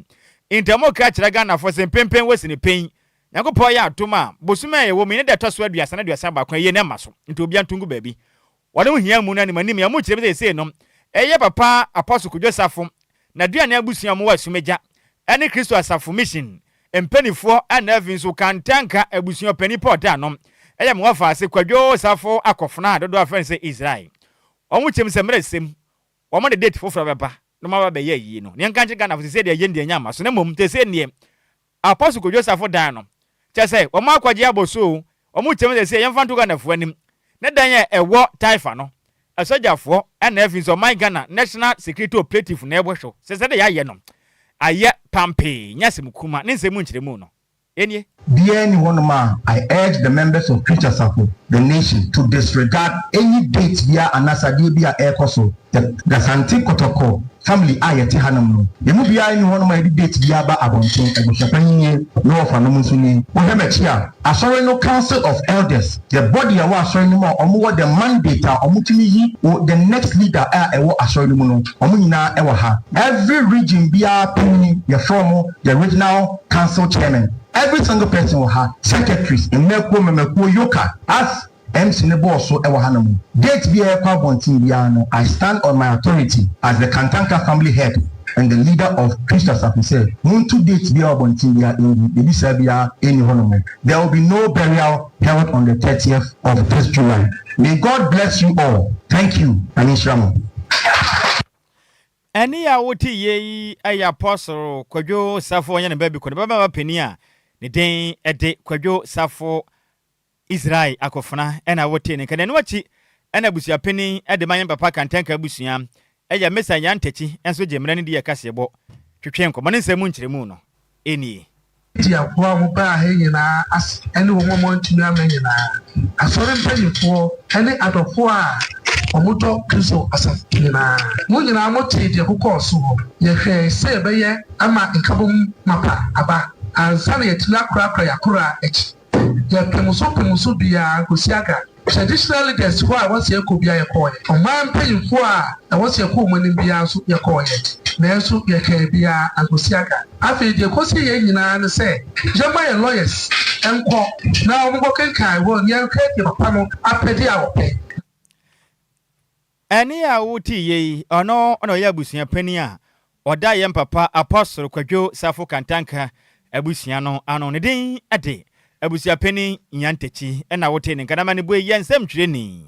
intamo ka kira Ghana fo se pempen wosine pen Yankopɔ ya atoma bosuma ye wo me ne de toso aduasa na aduasa ba kwan ye ne maso nti obi antungu baabi wode ho hia mu na ne manim ya mu kirem se no eye papa apostle Kwadwo Safo na duane abusua mo wasumeja ene Kristo Asafo mission empanifo ana vinso Kantanka abusua panipota no eye mo wafa ase Kwadwo Safo akofona dodo afa se Israel omu kirem se mresem omo de date foforo beba no ma ba ye yi no ne nka nche Ghana fo se de ye ndie nya maso ne mom te se ne apostle Kwadwo Safo dan no chese omo akwaje aboso omo kirem se yemfa nto Ghana fo anim ne dan ye ewo taifa no asojafo na efi so my Ghana national security operative na ebohwo se de ya ye no aye pampe nyasem kuma ne nsemu nkiremu no enie Dear anyone, I urge the members of Christian Safo, the nation, to disregard any date via Anasadi via Aircoso, the Santi Kotoko family ayeti hanam. Yemu via anyone my date via Ba Abonton, and Shapani, no of Anamusuni, Ohemetia, a Sorreno Council of Elders, the body of Sorreno, or more the mandate, or Mutimi, or the next leader, a Sorreno, Omuna Ewaha. Every region via Puni, the former, the regional council chairman. Every single person will have secretaries in Meko Yoka as MC Nebo so Ewahanamu. Date be a Kwabontin. I stand on my authority as the Kantanka family head and the leader of Christian Safo said, Muntu date be a Bontin in the Bisabia any honorable. There will be no burial held on the 30th of this July. May God bless you all. Thank you, Anishramo. Any awoti ye ay apostle Kwadwo Safo nya ne baby ko baba penia ne den ede Kwadwo Safo Israel akofuna ena wote ne kana ne wachi ena busua penin ede manyan papa Kantanka busua eya mesa yantachi enso jemra ne die kasebo twetwe nko mo ne nsemu nkiremu no eni tia kwa wo ba he nyina as ene wo mo ntumi amanyina asore mpanyifo ene adofo a omoto Kristo asafina mo nyina mo tede kokọ so ho ye hwe se be ye ama nkabom mapa aba ansa na yetila kura yakura echi ya pemuso bia kosiaka traditional leaders who are what's your kubia yakoye oman payifo a what's your ko mani bia so yakoye nanso yɛka bia akosiaka afei deɛ kosi yɛ nyinaa ne sɛ yɛma yɛ lawyers ɛnkɔ na ɔmobɔ kenkan wɔ yɛnhwɛ deɛ papa no apɛde a wɔpɛ ɛne a woti yei ɔno ɔyɛ abusua pani a ɔda yɛn papa Apostle Kwadwo Safo Kantanka abusua no ano ne din ade abusua pani nyantachi ɛna wote ne nkanama ne boye yɛnsɛm twerɛni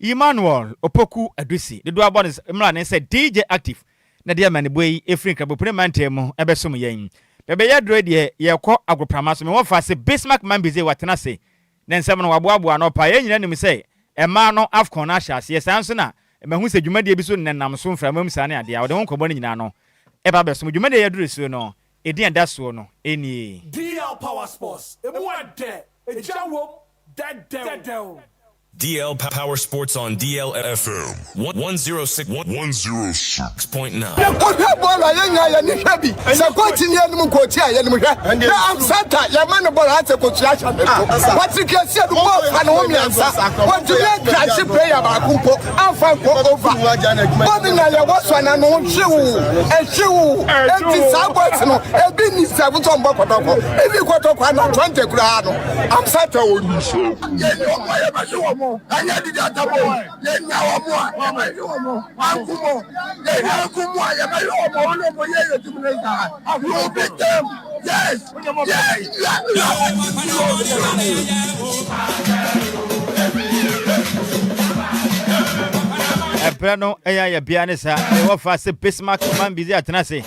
Emmanuel Opoku Adusi de do abɔ ne mra ne sɛ DJ Active na de amane boye efiri krabopre mantɛ mu ɛbɛsom yɛn bɛbɛ yɛ dro de yɛkɔ agroprama so me wɔfa se Bismarck Mambize watena se ne nsɛm no waboaboa no pa yɛn nyina nim sɛ ɛma no Afcon na hyase sanso na mahu sɛ dwumadie bi so nenam so mframam sa ne ade a wɔde ho kɔbɔ ne nyina no ɛba bɛsom dwumadie yɛ duro so no ɛdin da so no ɛnie DL Power Sports emu ade ejawo dadel DL Power Sports on DLFM 106.9. Anya di data boy ye nyawo mo akumo ye akumo ye ma yo mo no mo ye tumneza you beat them yes Ebrano eya bia ne sa e wo fa se Bismarck Mambize atena se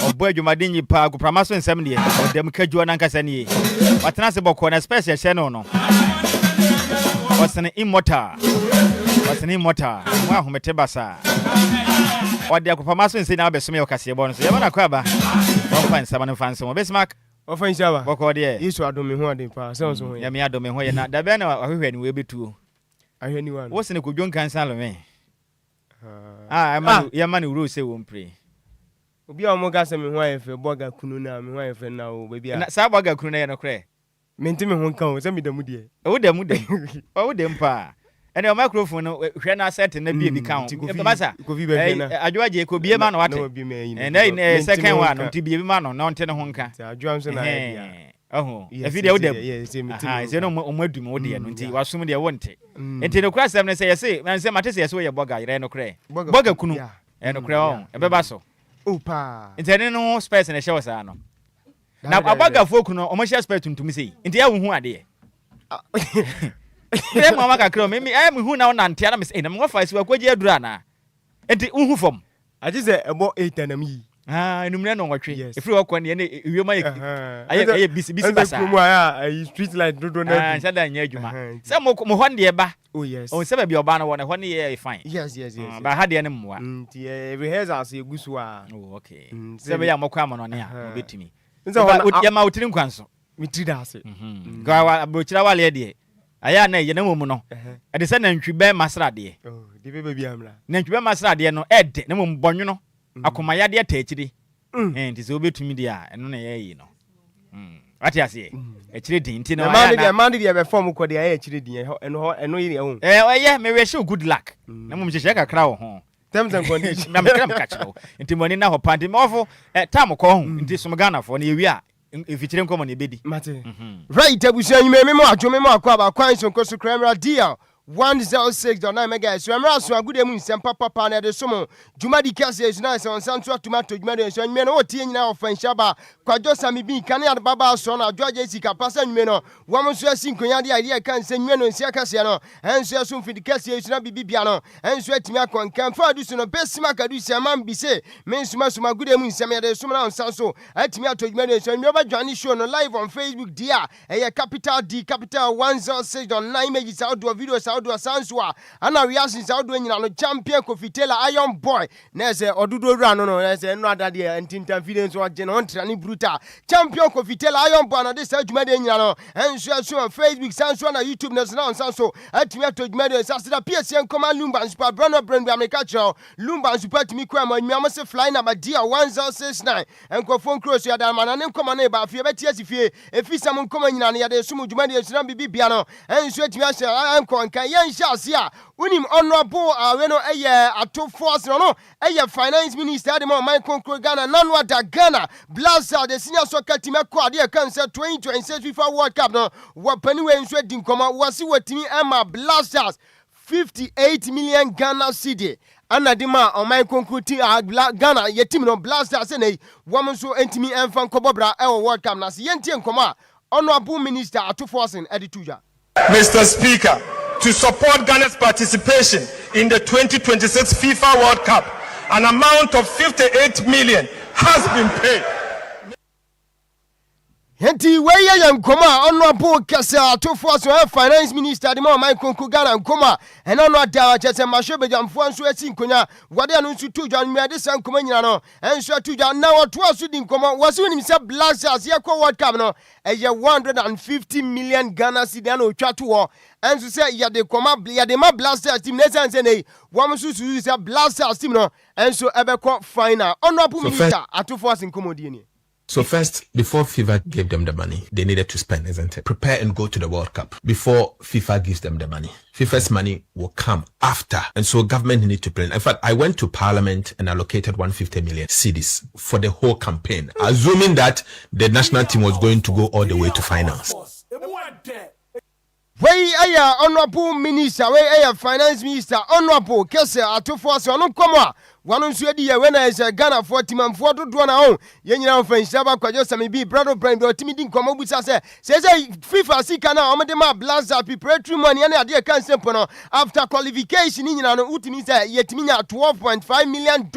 obo adwumade nyi pa agoprama so nsɛm ne odam kadwuo na nkasa ne watena se bɔkɔ na special hyɛ no wasane immortal wa homete basa ɔde agoprama so nsɛ na abɛsome yɛ kase bɔ no so yɛ bana kwaba ɔfa nsɛm no fa nsɛm Bismarck ɔfa nsɛm ba bɔkɔ de Yesu adome ho ade pa sɛ so ho ya me adome ho yɛ na da bɛ na ahwehwɛ ni we betuo ahwɛ ni wa wo sene kodwon kansa lo me ya man uro se wo mpre obi a mo ga se me ho ayefɛ boga kunu na me ho ayefɛ na o baby a na sa boga kunu na yɛ no krɛ menti me ho nka o se me damu de o damu o dem pa ene o microphone no hwɛ na set na bi ka ho basa Adjoa Agyei ko bie ma no wate na second one no ti bie ma no na onte ne ho nka Adjoa nso na ya oh efide o dem se no o madum o de no nti wasum de wonte enti no kura sem ne se yese man se mate se yese wo ye boga yere no krɛ boga kunu no krɛ o ebeba so opa enti no space na hye sa no na abaga folk no o mo hye space tuntum sei enti ya wo hu ade e mo maka krɛ me am hu na wonante na me say na mo fa isi wakwaji adura na enti hu fom agi se ebo 8 anam yi enumre no nwotwe efiri okɔ ne ne wiema aye bisi basa mu aya street light dodo na nsa da nya adwuma sɛ mo ho ne ba oh yes o sɛ ba bi oba no wɔ ne ho ne yɛ fine yes ba ha de ne mmoa nti rehearsals egusu a oh okay sɛ be ya mokɔ amano ne a obetumi nsa ya ma wotiri nkwanso mitiri da ase gawa abochira wale de aya na ye na momu no e de sɛ na ntwibe masrade oh de be bia amra na ntwibe masrade no ede na mom bɔnwono akoma yade ataachiri nti sɛ obetumi de a ɛno na yɛ yi no ati ase achiri din nti no man de be form ko de ayɛ achiri din ɛno yi ho ɛyɛ me wish you good luck na mom hyehyɛ kakra wo ho terms and conditions na me catch wo nti moni na ho pante me ofo tam ko ho nti som Ghana fo na yewi a efikyire nkomo na ebedi mate right abusia nyime me mo adwo me mo akwa ba kwan so nkoso kramra deal 106.9 megahertz. Remember, so a good emun sempa papa na de somo. Jumadi kase is nice on santua tomato jumadi so nyeme no tie nyina of Nhyiraba Kwadwo Sammy bi kan ya baba so na Adjoa Agyei Sikapa sa nyeme no. Wam so asi nkonya de idea kan se nyeme no nsia kase no. Enso so mfidi kase is na bibia no. Enso atimi akon kan fa du so no besima kadu se man bi se. Men suma suma good emun sem ya de somo na on sanso. Atimi ato jumadi so nyeme ba dwane show no live on Facebook dia. Eye capital D capital 106.9 images audio videos audio sanswa ana reactions audio nyina no champion Kofitela Iron Boy na se odudo wura no na se no adade antintam fide so agye no ntra ne brutal champion Kofitela Iron Boy na de sa adwuma de nyina no enso aso Facebook sanswa na YouTube na so na sanso atimi atodwuma de sasida PSN koma Lumba super brand brand America cho Lumba super timi kwa ma nwa se fly na dia 1069 enkofon cross ya da mana ne koma na ba fie beti asifie efisa mo koma nyina no ya de sumu dwuma de suna bibia no enso atimi ahye anko nkan yen shasia unim honorable weno ato force no finance minister de my concrete Ghana nanwa da Ghana Blaster the senior soccer team akwa de kan say 2026 FIFA World Cup no wapani we nso di nkoma wasi watimi Emma Blasters 58 million Ghana cedi anadima on my concrete Ghana ye team no Blasters say woman so entimi enfan kobobra World Cup na yentie nkoma honorable minister ato force in edituja. Mr. Speaker, to support Ghana's participation in the 2026 FIFA World Cup, an amount of 58 million has been paid. Henti weye ya nkoma honorable kese atofo so finance minister de ma konku Ghana nkoma eno no da chese mahwe bejamfo anso esi nkonya wade anu nsu tudwa nwede san nkoma nyina no enso tudwa na woto aso di nkoma wase nim se Black Stars ye ko World Cup no eye 150 million Ghana cedi na otwa to wo enso se ye de koma ye de ma Black Stars team na sense nei wo mso su se Black Stars team no enso ebekọ final honorable minister atofo asin komodie ni. So first, before FIFA gave them the money, they needed to spend, isn't it? Prepare and go to the World Cup before FIFA gives them the money. FIFA's money will come after. And so government need to plan. In fact, I went to Parliament and allocated 150 million cedis for the whole campaign, assuming that the national team was going to go all the way to finals. Wey aya honorable minister, wey aya finance minister, honorable kese atofo so no komo wanu nso edi ye wena ese Ghana for timamfo dodo na ho ye nyina mfa Nhyiraba Kwadwo Sammy bi brother brand be otimi di nkomo busa se FIFA sika na omede ma blazer preparatory money na ade kan sempo no after qualification nyina no utimi se yetimi nya $12.5 million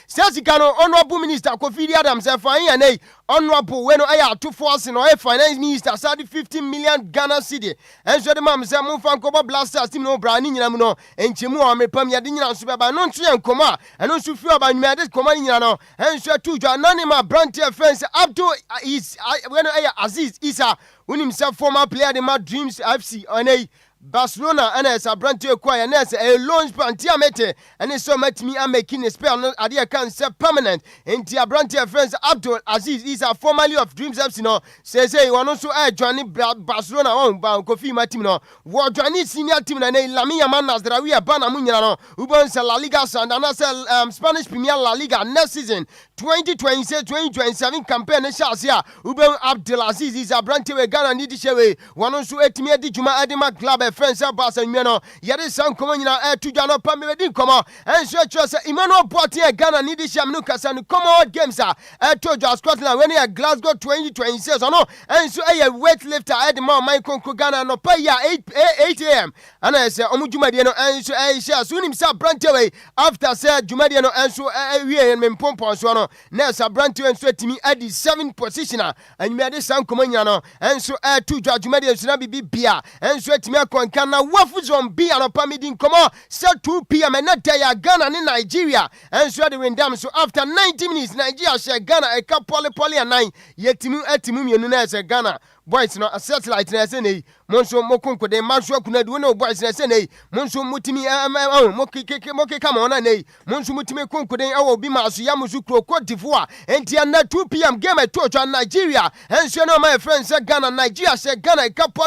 se sika no honorable minister Kofi Adams se fa yan nei honorable weno aya atofo ase no finance minister sadi 15 million Ghana cedi enso de mam se mo fa nkobo blasters team no bra ni nyina mu no enchemu o mepam ye de nyina nso beba no nso ye nkomo a eno nso fi oba nwade koma ni nyina no enso tudwa anonymous brand fence Abdul is weno aya Aziz Isa unim se former player de my Dreams FC onei Barcelona and as a brand to acquire Ness a launch pantiamete and it's so much me I'm making a spell no idea can say permanent into a brand friends Abdul Aziz is a formerly of Dreams FC no says hey one also Johnny Barcelona on Kofi my team no what Johnny senior team na Lamia Manas that we are Bana Munya no Ubon La Liga and another Spanish Premier La Liga next season 2026-2027 campaign Shasia Ubon Abdul Aziz is a brand to Ghana need to one also etime di Juma Adema club friends about and no yet some common to Jano Pamedi come and stretch Emmanuel Poitier Ghana need Shamnukas and come out games to Scotland when you Glasgow 2026 or no and so a weightlifter at more Michael Ghana no pay 8 a.m. and I say Omujumadiano and so I shall soon himself brand away after said Jumadiano and so we and Mempompo so no Nessa brand to and sweat me at the 7th position and you made this some common and so to Jumadian be beer and sweat me Kana wafu zombi anopamidi nkomo set 2 p.m. and not day Ghana in Nigeria and so the windam so after 90 minutes Nigeria share Ghana a couple and 9 yetimu etimu yenu na se Ghana boys no a satellite na se nei monso mokonko de masho kunadu no boys na se nei monso mutimi moke kama ona nei monso mutimi konko de awo bi maso ya musu Cote d'Ivoire enti na 2 p.m. game to Nigeria and so no my friends Ghana Nigeria share Ghana a couple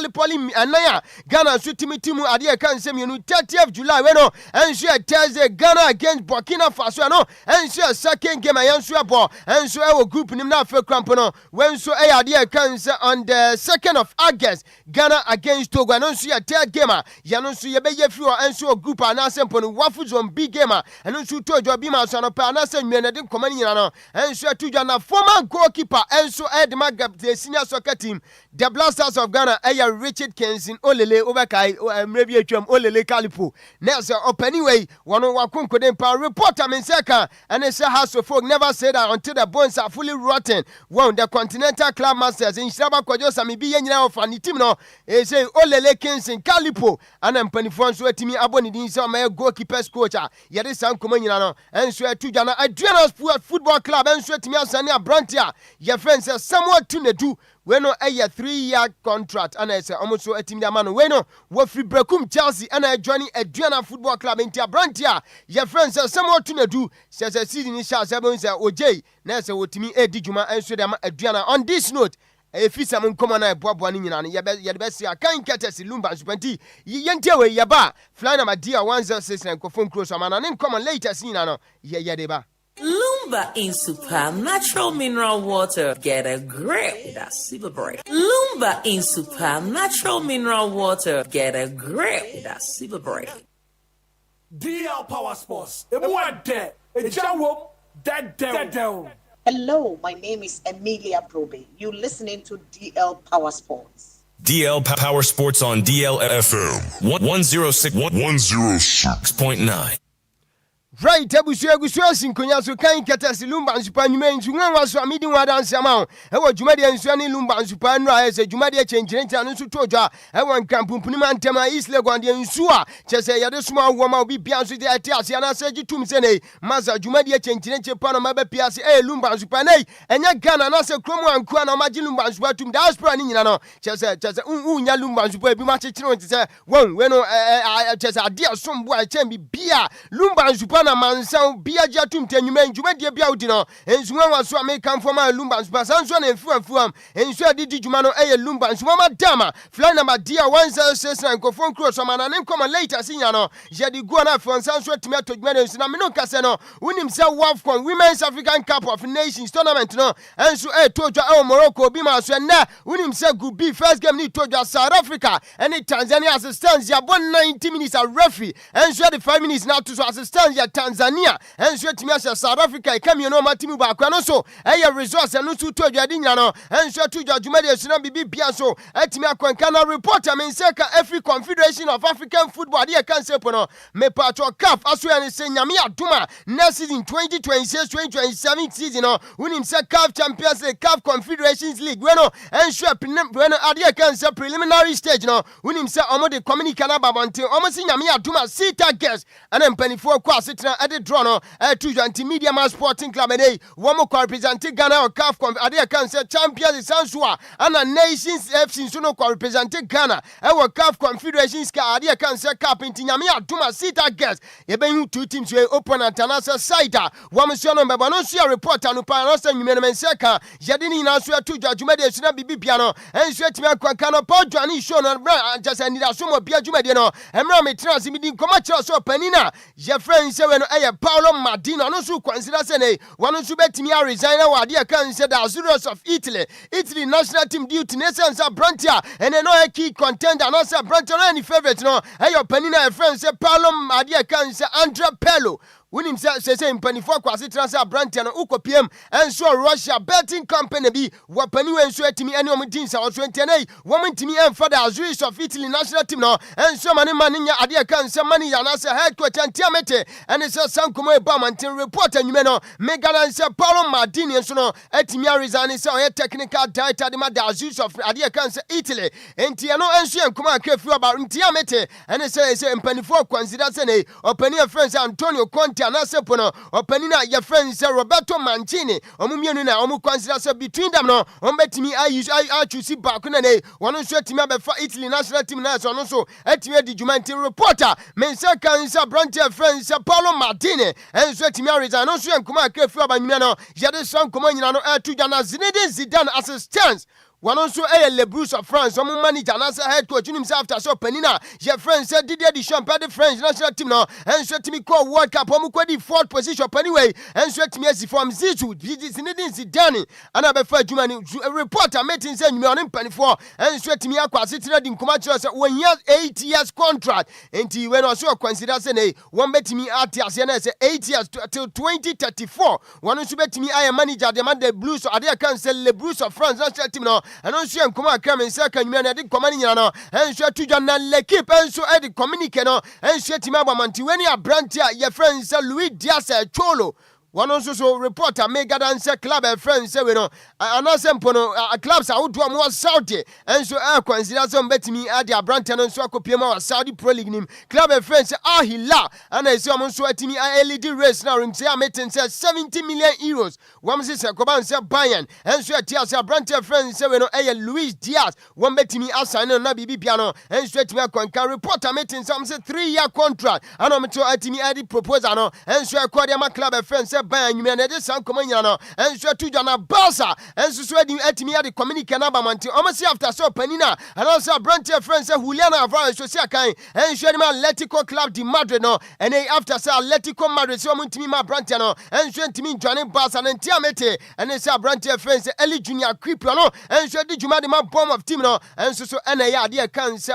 anaya Ghana Timitimu Adia can say 30th July when and she Thursday Ghana against Burkina Faso no and she second game answer ball and so our group nim na fe crampono when so Adia can say on the 2nd of August Ghana against Togo and so third game ya no so ye be ye free and so group and asempo no wafu zone big game and so to job ma so no pa na say nwene de komani nyina no and so to na former goalkeeper and so Edma the senior soccer team the Blasters of Ghana Richard Kensin Olele Obakai maybe Olele Kalipo Nelson up anyway one wakunko dem pa reporter Menseka and they say House of Folk never said that until the bones are fully rotten. One the Continental Club Masters in Nhyiraba Kwadwo Sammy bi yenyina of ani team no e say Olele Kensin Kalipo and empanifo so etimi aboni din say my goalkeepers coach ye dey san komanyina no and so etuja na Adjoa Football Club and so etimi asane abrantia ye friends say somewhat to nedu we no a 3-year contract and I say almost so a team the man we no we free brekum Chelsea and I joining Adjoa Football Club in Brantia your friends say somewhat to do says a season in Sha 7 say Agyei na say wotimi edi juma and so dem Adjoa on this note efisa mun komo na eboaboa ni nyina no ye be sia kan ketesi Lumba Nsupanti yente we yaba fly na madia 106 ko phone close amana ne komo latest nyina no ye deba. Lumba in Super natural mineral water. Get a grip with a silver break. Lumba in Super natural mineral water. Get a grip with a silver break. DL Power Sports. Hello, my name is Emilia Probe. You're listening to DL Power Sports. DL Power Sports on DLFM 106.9. Right, Ebusu Sinkonya so kan ketesi Lumba Nsupa nyume nsunwa waso amidi wadanse ama ewo dwumade nsua Lumba Nsupa nra ese dwumade chenjirenta no so todwa ewo nkampumpuni mantema East Legon de nsua chese yade suma woma obi bia so de atiase na se gitum se nei maza dwumade chenjirenta pa no maba piase Lumba Nsupa nei enya Ghana na se kromu anku na maji Lumba Nsupa tum diaspora ni nyina no chese unya Lumba Nsupa bi ma chechiro ntse won we no chese ade asombo a chembi bia Lumba Nsupa na mansa bia jatum tanyuma dwumadie bia udi no ensuwa waso American former Lumba Nsupa sanso na enfuam ensu adidi dwuma no Lumba Nsupa madama fly number dia 1069 ko phone cross amana ne koma later sinya no jedi go na fon sanso timi atodwuma ne ensu na me no kase no unim se WAFCON Women's African Cup of Nations tournament no ensu todwa Morocco bi ma so na unim se group B first game ni todwa South Africa and Tanzania assistance ya 90 minutes a referee ensu the 5 minutes now to assistance ya Tanzania enso timi asa South Africa ikami no matimu ba kwa no so resource no so to adwade nya no enso to dwumade esuna bibi bia so atimi akwanka na reporter menseka African Confederation of African Football de kan sepo no me patro CAF aso ya ne se nyame adoma next season 2026-2027 season no unim se CAF Champions League CAF Confederations League we no enso bueno ade kan se preliminary stage no unim se omo de communicate na babonte omo se nyame adoma sita guest ana mpanifo kwa asetra ade draw no to Janti Media Man Sporting Club ene womo ko represent Ghana or CAF ade kan se Champions Sansua ana Nations FC so no ko represent Ghana e wo CAF Confederations ka ade kan se CAF ntinyame adoma sita guest ye ben two teams we open international side womo so no mbeba no so reporter no pa no se nwume no menseka yede ni na so to dwuma de suna bibibia no enso atimi akwanka no pa dwane show no just anida so mo bia dwuma de no emra me trans mi din koma kira so panina je friend se we no Paulo Madino no so consider say nei one so betimi a resign na wade kan say the Azuros of Italy national team due to nations Brantia and no a key contender no say Brantia no any favorite no panina a friend say Paulo Madino kan say Andrea Pello unim se mpanifo kwase transfer Brantia no ukopiem enso Russia betting company bi wapani wenso atimi ene omdin sa oso ntene womntimi emfa the Azuris of Italy national team no enso mane nya ade kan se mane ya na se head coach Antiamete ene se sankomo eba mantin report anwume no megana se Paulo Maldini enso no atimi a resign se o technical director de the Azuris of ade kan se Italy entia no enso enkomo akafu aba Antiamete ene se mpanifo consider se ne opani friends Antonio Conte anasepo no opanina ya friends say Roberto Mancini omumienu na omu consider say between them no ombetimi I choose back na ne wono so atimi abefa Italy national team na so no so atimi di jumanti reporter mensa kan say Brantia friends say Paulo Maldini and so atimi resign no so enkuma akafu abanyime no yede so nkoma nyina no to Ghana Zidane assistance one also Le Bruce of France, some manager, and head coach himself after so Penina. Your friend said Didier Deschamps, the French national team now, and so to me call World Cup, the fourth position anyway, and so to me as from Zizou, Zidane, and I prefer Jumani, a reporter meeting saying me on him penny for, and so to me aqua sitting in Comanches 1 year, 8 years contract, and he went also consider saying, one bet me at Tiasiana 8 years till 2034. One also bet me I am manager, demand the Blues, or they can sell Le Bruce of France national team now. And on share come come and second man I did commanding no and share to John Lekip and so edit communicate no and share to Maba Mantiwania Brantia your friend Sir Louis Diaz Cholo. One also so reporter mega dance club and friends say we no anasempo clubs out to more Saudi and so consider some bet me at the Branton and so copiema Saudi Pro League nim club and friends Ahila and I say so at me LED race now him say I met and say 70 million euros. One say Koban say Bayern and so at Branton friends say we no Luis Diaz one bet me assign na bibi piano and so at me can reporter meeting some say 3-year contract and I'm to at me proposal no and so accord my club and friends se ban anwumere na de san koma nyina no enso to dwa na basa enso so adi atimi ade communicate na ba monte o se after so panina announcer Brantia friends say Julian Alvarez so sia kan enso ni Atletico Club de Madrid no and after say Atletico Madrid so montimi ma Brantia no enso ntimi join Barca na ntia mete and say Brantia friends Eli Junior Creeper no enso di juma de ma bomb of team no enso so na ya ade kan say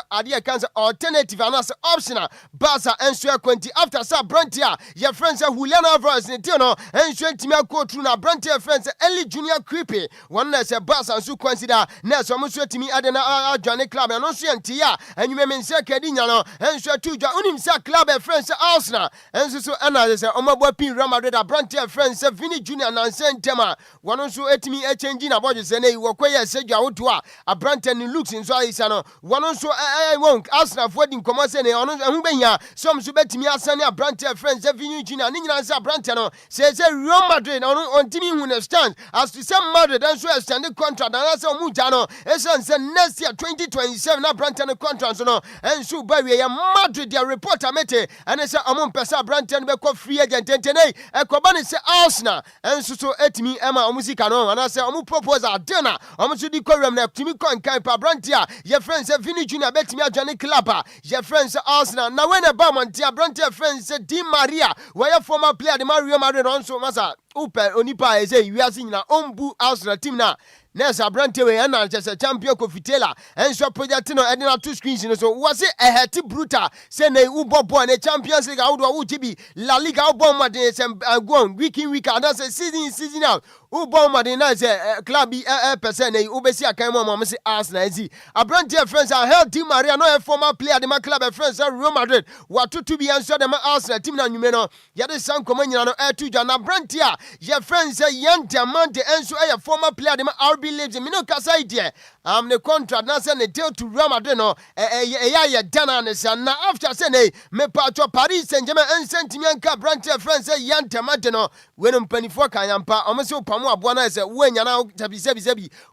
alternative and as optional Barca enso kwenti after say Brantia your friends say Julian Alvarez ne no enso ntimi akọ tru na Brantia friends Eli Junior Creeper one na say Barca so consider na so mo so timi ade na join club no so ntia anwume men say kadi nya no enso tu dwa unim say club friends Arsenal enso so na say omabo pin Real Madrid Brantia friends Vini Junior na sentema one so etimi change na bojo say na iwokoye say dwa woto a Brantia ni looks nso ayisa no one so won Arsenal for din komo say na ono hu behia some so betimi asane Brantia friends Vini Junior ni nyina say Brantia no say Real Madrid on timi hu na stand as to say Madrid enso extend contract and say omuja no esan say next year 2027 na Brantia no contract no enso ba we ya Madrid their reporter mete and say amon pesa Brantia no be ko free agent tentenei ekoba ni say Arsenal enso so etimi ema omusika no and say omu proposal dinner omu so di korem na timi kon kan pa Brantia your friends say Vini Junior betimi adwane club your friends say Arsenal na when e ba Montia Brantia friends say Di Maria where former player the Mario Madrid onso masa upe onipa e say wiase nyina ombu Arsenal team na Nessa Brantia we na just champion Kofitela enso project no edina two screens no so was it a heti brutal say na ubobo na Champions League awdo wo tibi La Liga ubo made say go week in week and say season out ubo made na say club percent na ubesi akan mo say Arsenal zi Brantia friends are held Di Maria no a former player the club friends Real Madrid watu to be answer the Arsenal team na nwume no ya de san komanyina no etu dwa na Brantia your friends say yan diamante enso a former player the RB Leipzig me no kasa idea the contract na say ne deal to Real Madrid no ya dana ne say na after say ne me patro Paris Saint-Germain sentiment anka Brantia friends say yan diamante no we no mpanifo kan yampa o me say opamo aboa na say we nya na tabi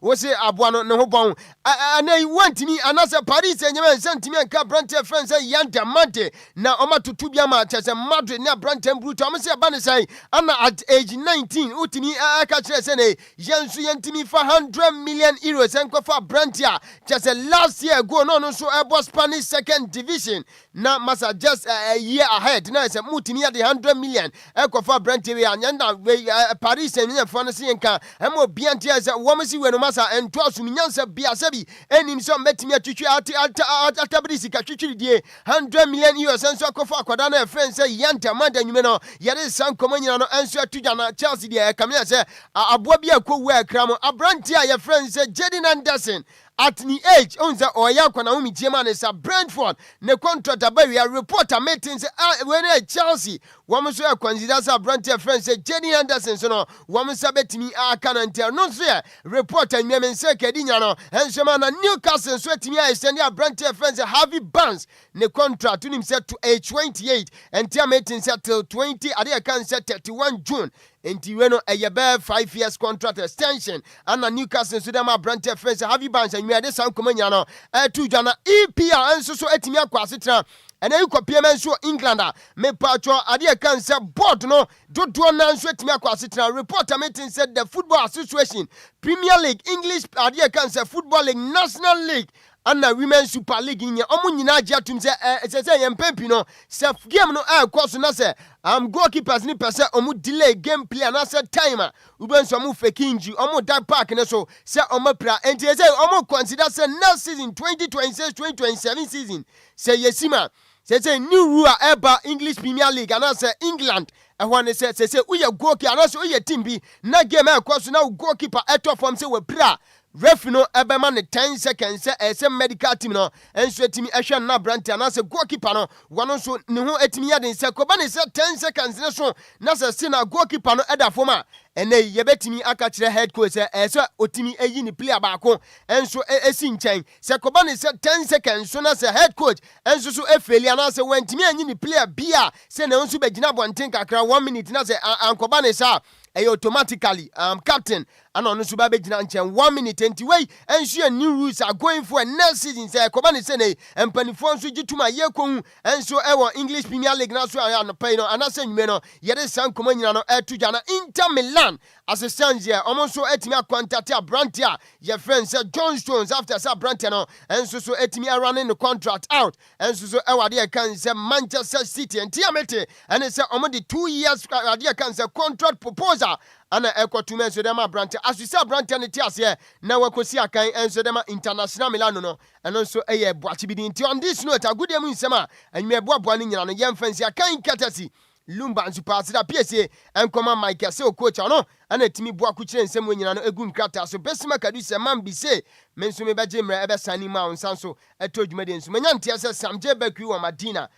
we say aboa no ne ho bon na want me anasa Paris Saint-Germain sentiment anka Brantia friends say yan diamante na o matutu bia ma say Madrid na Brantia brutal o me say ba ne say ana at age 19 utimi aka kire say ne yansu yantimi fa 100 million euros enkofa Brantia just last year go no so ebo Spanish second division na masa just a year ahead na say mutimi ya the 100 million enkofa Brantia we anyanda we Paris Saint-Germain for no see nka emo biantia say wo mesi we no masa ento asum nyansa bia sabi enim so metimi atwitwi atabisi ka twitwi die 100 million euros enso enkofa akwada na friend say yanta manda nyume no yare san komanyina no enso atudwa na Chelsea die kamia say aboa bia kowu akramo Brantia your friend say Jaden Anderson at the age onza oya kwa na umi jema ne sa Brentford ne contract abawi a reporter meeting say when Chelsea wamu so ya consider sa Brantia friends say Jaden Anderson so no wamu sa betimi aka na ntia no so ya reporter nyeme nse kedinya no enshema na Newcastle so etimi a extend ya Brantia friends Harvey Barnes ne contract unim set to age 28 and tia meeting set till 20 ade kan set 31 June enti we no eye 5 years contract extension and Newcastle so dem Brantia friends Harvey Barnes we ade san komanya no tu dwa na EPL enso so etimi akwa asetena ene ikopie menso England me patcho ade kan se board no dodo na enso etimi akwa asetena reporter meeting said the football association Premier League English ade kan se football league National League and Women's Super League in your omunina jatum say yempempi no se game no course na say goalkeepers ni pese omu delay gameplay and say timer ubenso omu fakinji omu dark park na so say omu pra enti say omu consider say next season 2026-2027 season say yesima say new rule eba English Premier League and say England ehwane say uye goalkeeper and say uye team bi na game course na goalkeeper eto form say we pra ref no ebema ne 10 seconds say medical team no enso etimi ehwe na Brantia na say goalkeeper no wono so ne ho etimi ya den say koba ne say 10 seconds ne so na say sina goalkeeper no eda forma ene yebetimi aka kire head coach say otimi eyi ni player baako enso esi nchen say koba ne say 10 seconds so na say head coach enso so efeli na say wentimi anyi ni player bia say na enso begina bonten kakra 1 minute na say ankoba ne say automatically captain ana ono so ba begina nchen 1 minute enti wei enso new rules are going for next season say ko ba ne se ne empanifo nso gituma ye kohu enso ewo English Premier League na so ya no pay no anase nwume no ye de san koma nyina no etudwa na Inter Milan as a stands here omo so etimi akwantati abrantia ye friend say John Stones after say abrantia no enso so etimi running the contract out enso so ewade e kan say Manchester City enti amete and say omo the 2 years ade e kan say contract proposal ana ekotu men so dem abrantia as we say abrantia ne tiase here na wakosi akan enso dem International Milan no eno so eye boachi bi nti on this note agudem nsema anweme boaboa ne nyina no yemfansi akan katasi Lumba and Supasida PSA and Command Mike Cassio coach no and a Timmy Boakuchi and Samuel Egun Krata. So Besima Cadusa man be say, Mensume Bajimra ever Sani Mount Sanso. I told you, Medians, Manantia says Sam Jebeku or Madina.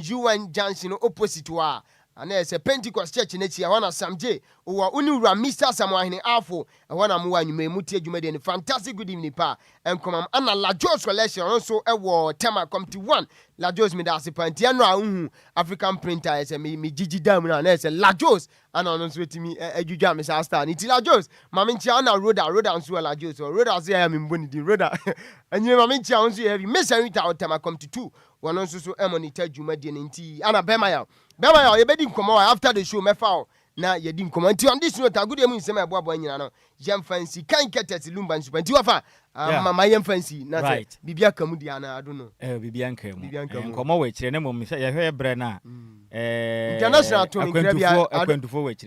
You and Johnson opposite to her. And there's a Pentecost church in Etia, one of Sam J, who are Unura Mr. Samoa in Alpho, and one of Mua, you may mutate you made a fantastic good evening, pa, and come Anna La Jos collection also a war, Tama come to one, La Jos Medasi Pantiana, African printer, as a me Gigi Damina, and as a La Jos, and on with me, a Jujam, Miss Astan, it's La Jos, Maminchiana, Roda, and Sua La Jos, or Roda, say I am in Bundy, Roda, and you Maminchian, you have Miss Anita, Tama come to 2, one also so Emony tell you, Median in tea, Anna Bemaya. Bema, you bedim come after the show, me foul. Na ye dim come until on this note, a good emun sema boy nyina jam fancy kan ketet Lumba and Super. Tiwafa, my yam fancy, na right. Bibia kamudiana, I don't know. Bibian kam. Come away, chene mo mi say ye hwe bre na. International to me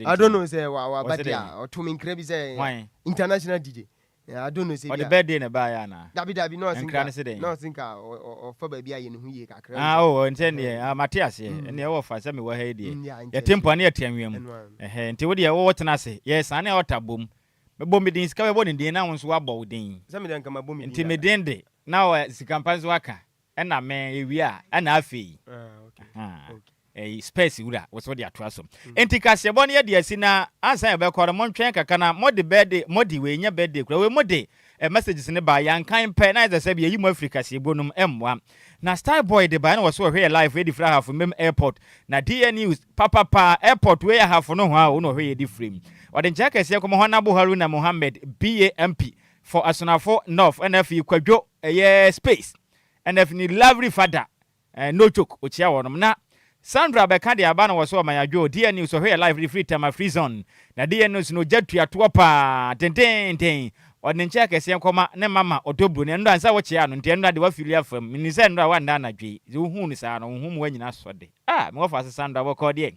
I don't know say wa but ya to me krebi say international DJ. I don't know say the birthday na ba ya na. Dabi no think or for baby aye ne hu ye kakra. Oh ntende Matias ye ne wo fa say me wo ha die. Ye tempo na ye tianwem. Nti wo de wo tena se. Yes ane otabom. Me bom din sika me bom din na won so abo din. Say me den ka ma bom din. Nti me den de. Na o sikampanzo waka. E na me ewia e na afei. Space wura was what they are trasom. Entika sebon ye de asina ansa be kore montwen kaka na modi birthday modi we nya birthday kura we modi messages ne ba yan kan pe na ze be yi mu Africa sebonum emwa na Star Boy de ba na was so here live ready for half mem airport na DN News papa airport we half no ho a no hwe di frame ode ncha kase ko Honorable Haruna Mohammed BAMP for Asonafo North NF Kwadwo space NF ni lovely father no joke ochia wonom na Sandra Bekandi abana waso Adjoa DN News so here live free time free zone na DN News no jetu ya tuapa ten odincha kese nkoma ne mama odobru ne ndo ansa wo chia no nte ndo de wa filia fam ni se ndo wa nda na dwe hu ni sa no hu mu anyina sode me wo fa Sandra wo ko de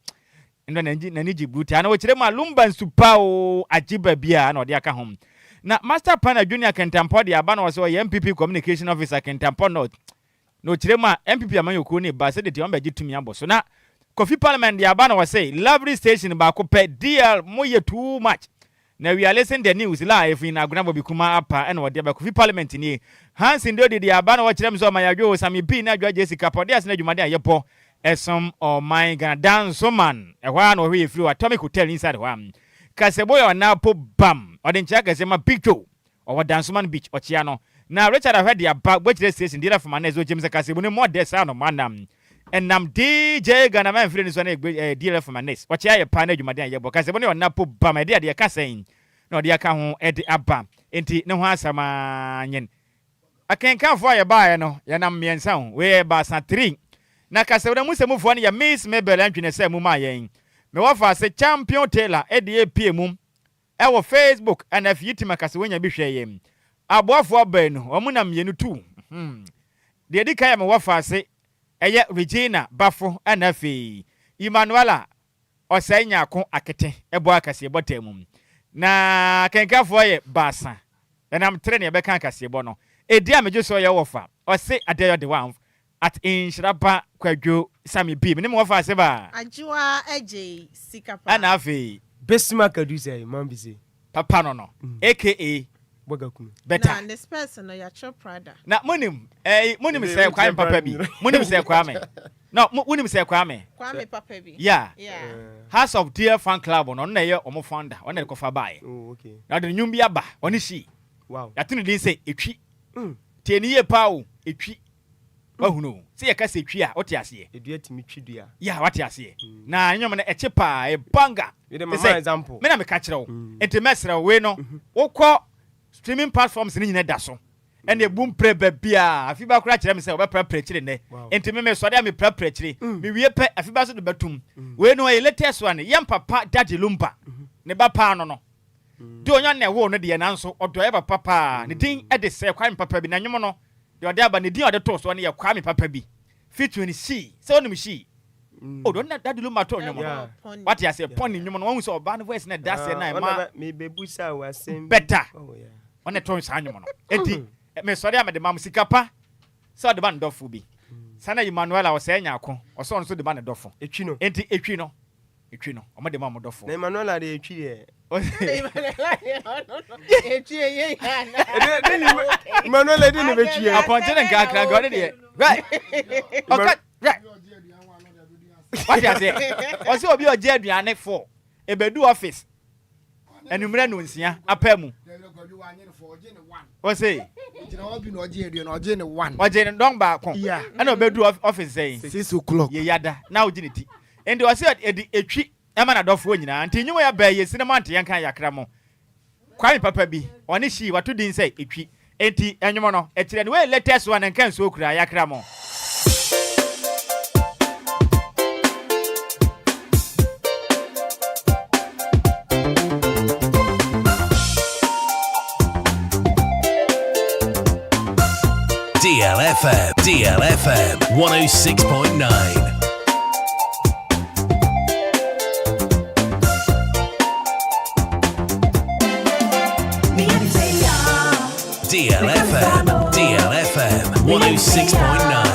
ndo na ni Djibouti ana wo kire ma Lumba nsupa o agiba bia na ode aka hom na Master Pana Junior Kentampo de abana waso MPP communication officer Kentampo no chirema MPP amanyoko ne ba se de tiamba gitumi aboso na Coffee Parliament de abana was say lovely station ba ko pe DL moye too much na we are listening the news live in Aguna Bobikuma apa and what the Coffee Parliament ni Hans ndo de abana wa chirem so Adjoa Sammy B na Adjoa Agyei Sikapa de asna dwumade ayepo esom or my Ghana dance man e hwa no hwe flu atomic hotel inside hwa kaseboy na po bam odincha kasema picture or dance man beach ochia no na Richard have the about which station did from Anezo James Kasebo ne more des sound manam and nam DJ Ghana man friend is one DLFM Anes what ya panel you madan yebo Kasebo ne na po ba me de ka sen na de aka ho e de aba enti ne ho asama nyen aken kan fo ya ba no ya nam miensa ho we ba sa 3 na Kasebo ne musemu fo ne ya Miss Mabel antwene se mu ma yen me wa fa se champion Taylor e de epie mu e wo Facebook and if yitima Kasebo nya bi hwe yem aboafo abenu omunam yenu tu de di kaya me wafa ase eye Regina Bafo anafi Emmanuela osanya akon akete ebo akase botem na kenkafo ye basa enam trene be kan akase bo no edi amejo so ye wofa ose adeyo de one at Nhyiraba Kwadwo Sammy B me wafa ase ba Adjoa Agyei Sikapa anafi Besima Kaduse man bi se papa no aka better na this person no ya Prada na monim say kwame papa bi monim say kwame no monim say kwame papa bi yeah House of Dear Fan Club no na ye omo founder on na ko fa bae okay na de nyum bi aba oni shi wow ya tinu din say etwi tieni ye pa o etwi Wahuno. See a case tria, what you see. Edua timi twidua. Yeah, what you see. Na nyoma na echepa e banga. Ide ma example. Me na me ka kire wo. Enti mesra we no. Wokọ streaming platforms ni nyina da so. And the boom pre bia afiba kura kire me say obepra kire ne. Enti me so me pra kire. Me wie pe afiba so de batum. We no e latest one yam papa daddy Lumba. Ne ba pa no. Do onya na wo no de nanso odo e papa ne din e de se kwan papa bi na nyom no de ode aba ne din ode to so ne ye kwa me papa bi featuring she se onum she odo na daddy Lumba to nyom no what you say pon nyom no won so oba no voice na da se na ma me bebusa wasem better one to so nyom no enti me sorry am de mam sikapa so de ban dofo bi sana Emmanuel a wo se nya ko o so de ban dofo etwi no enti etwi no o de mam dofo na Emmanuel a de etwi e Emmanuel didn't bet you upon telling Gakra got it. Right. Okay. Right. What you say? What's your beer Jedriane for? A bedu office. And you may know Sia, a pemu. What's say? One. What Jane don't back? Yeah. I know bedu office saying 6 o'clock. Yada. Now, Ginity. And was said a tree. Emana dof wonyina anti nyu ya ba ye cinema ante yankan yakra mo kwame papa bi oni shi watu din say etwi enti enyomo no etire ne we latest one nkan so kura yakra mo DLFM 106.9. DLFM 106.9.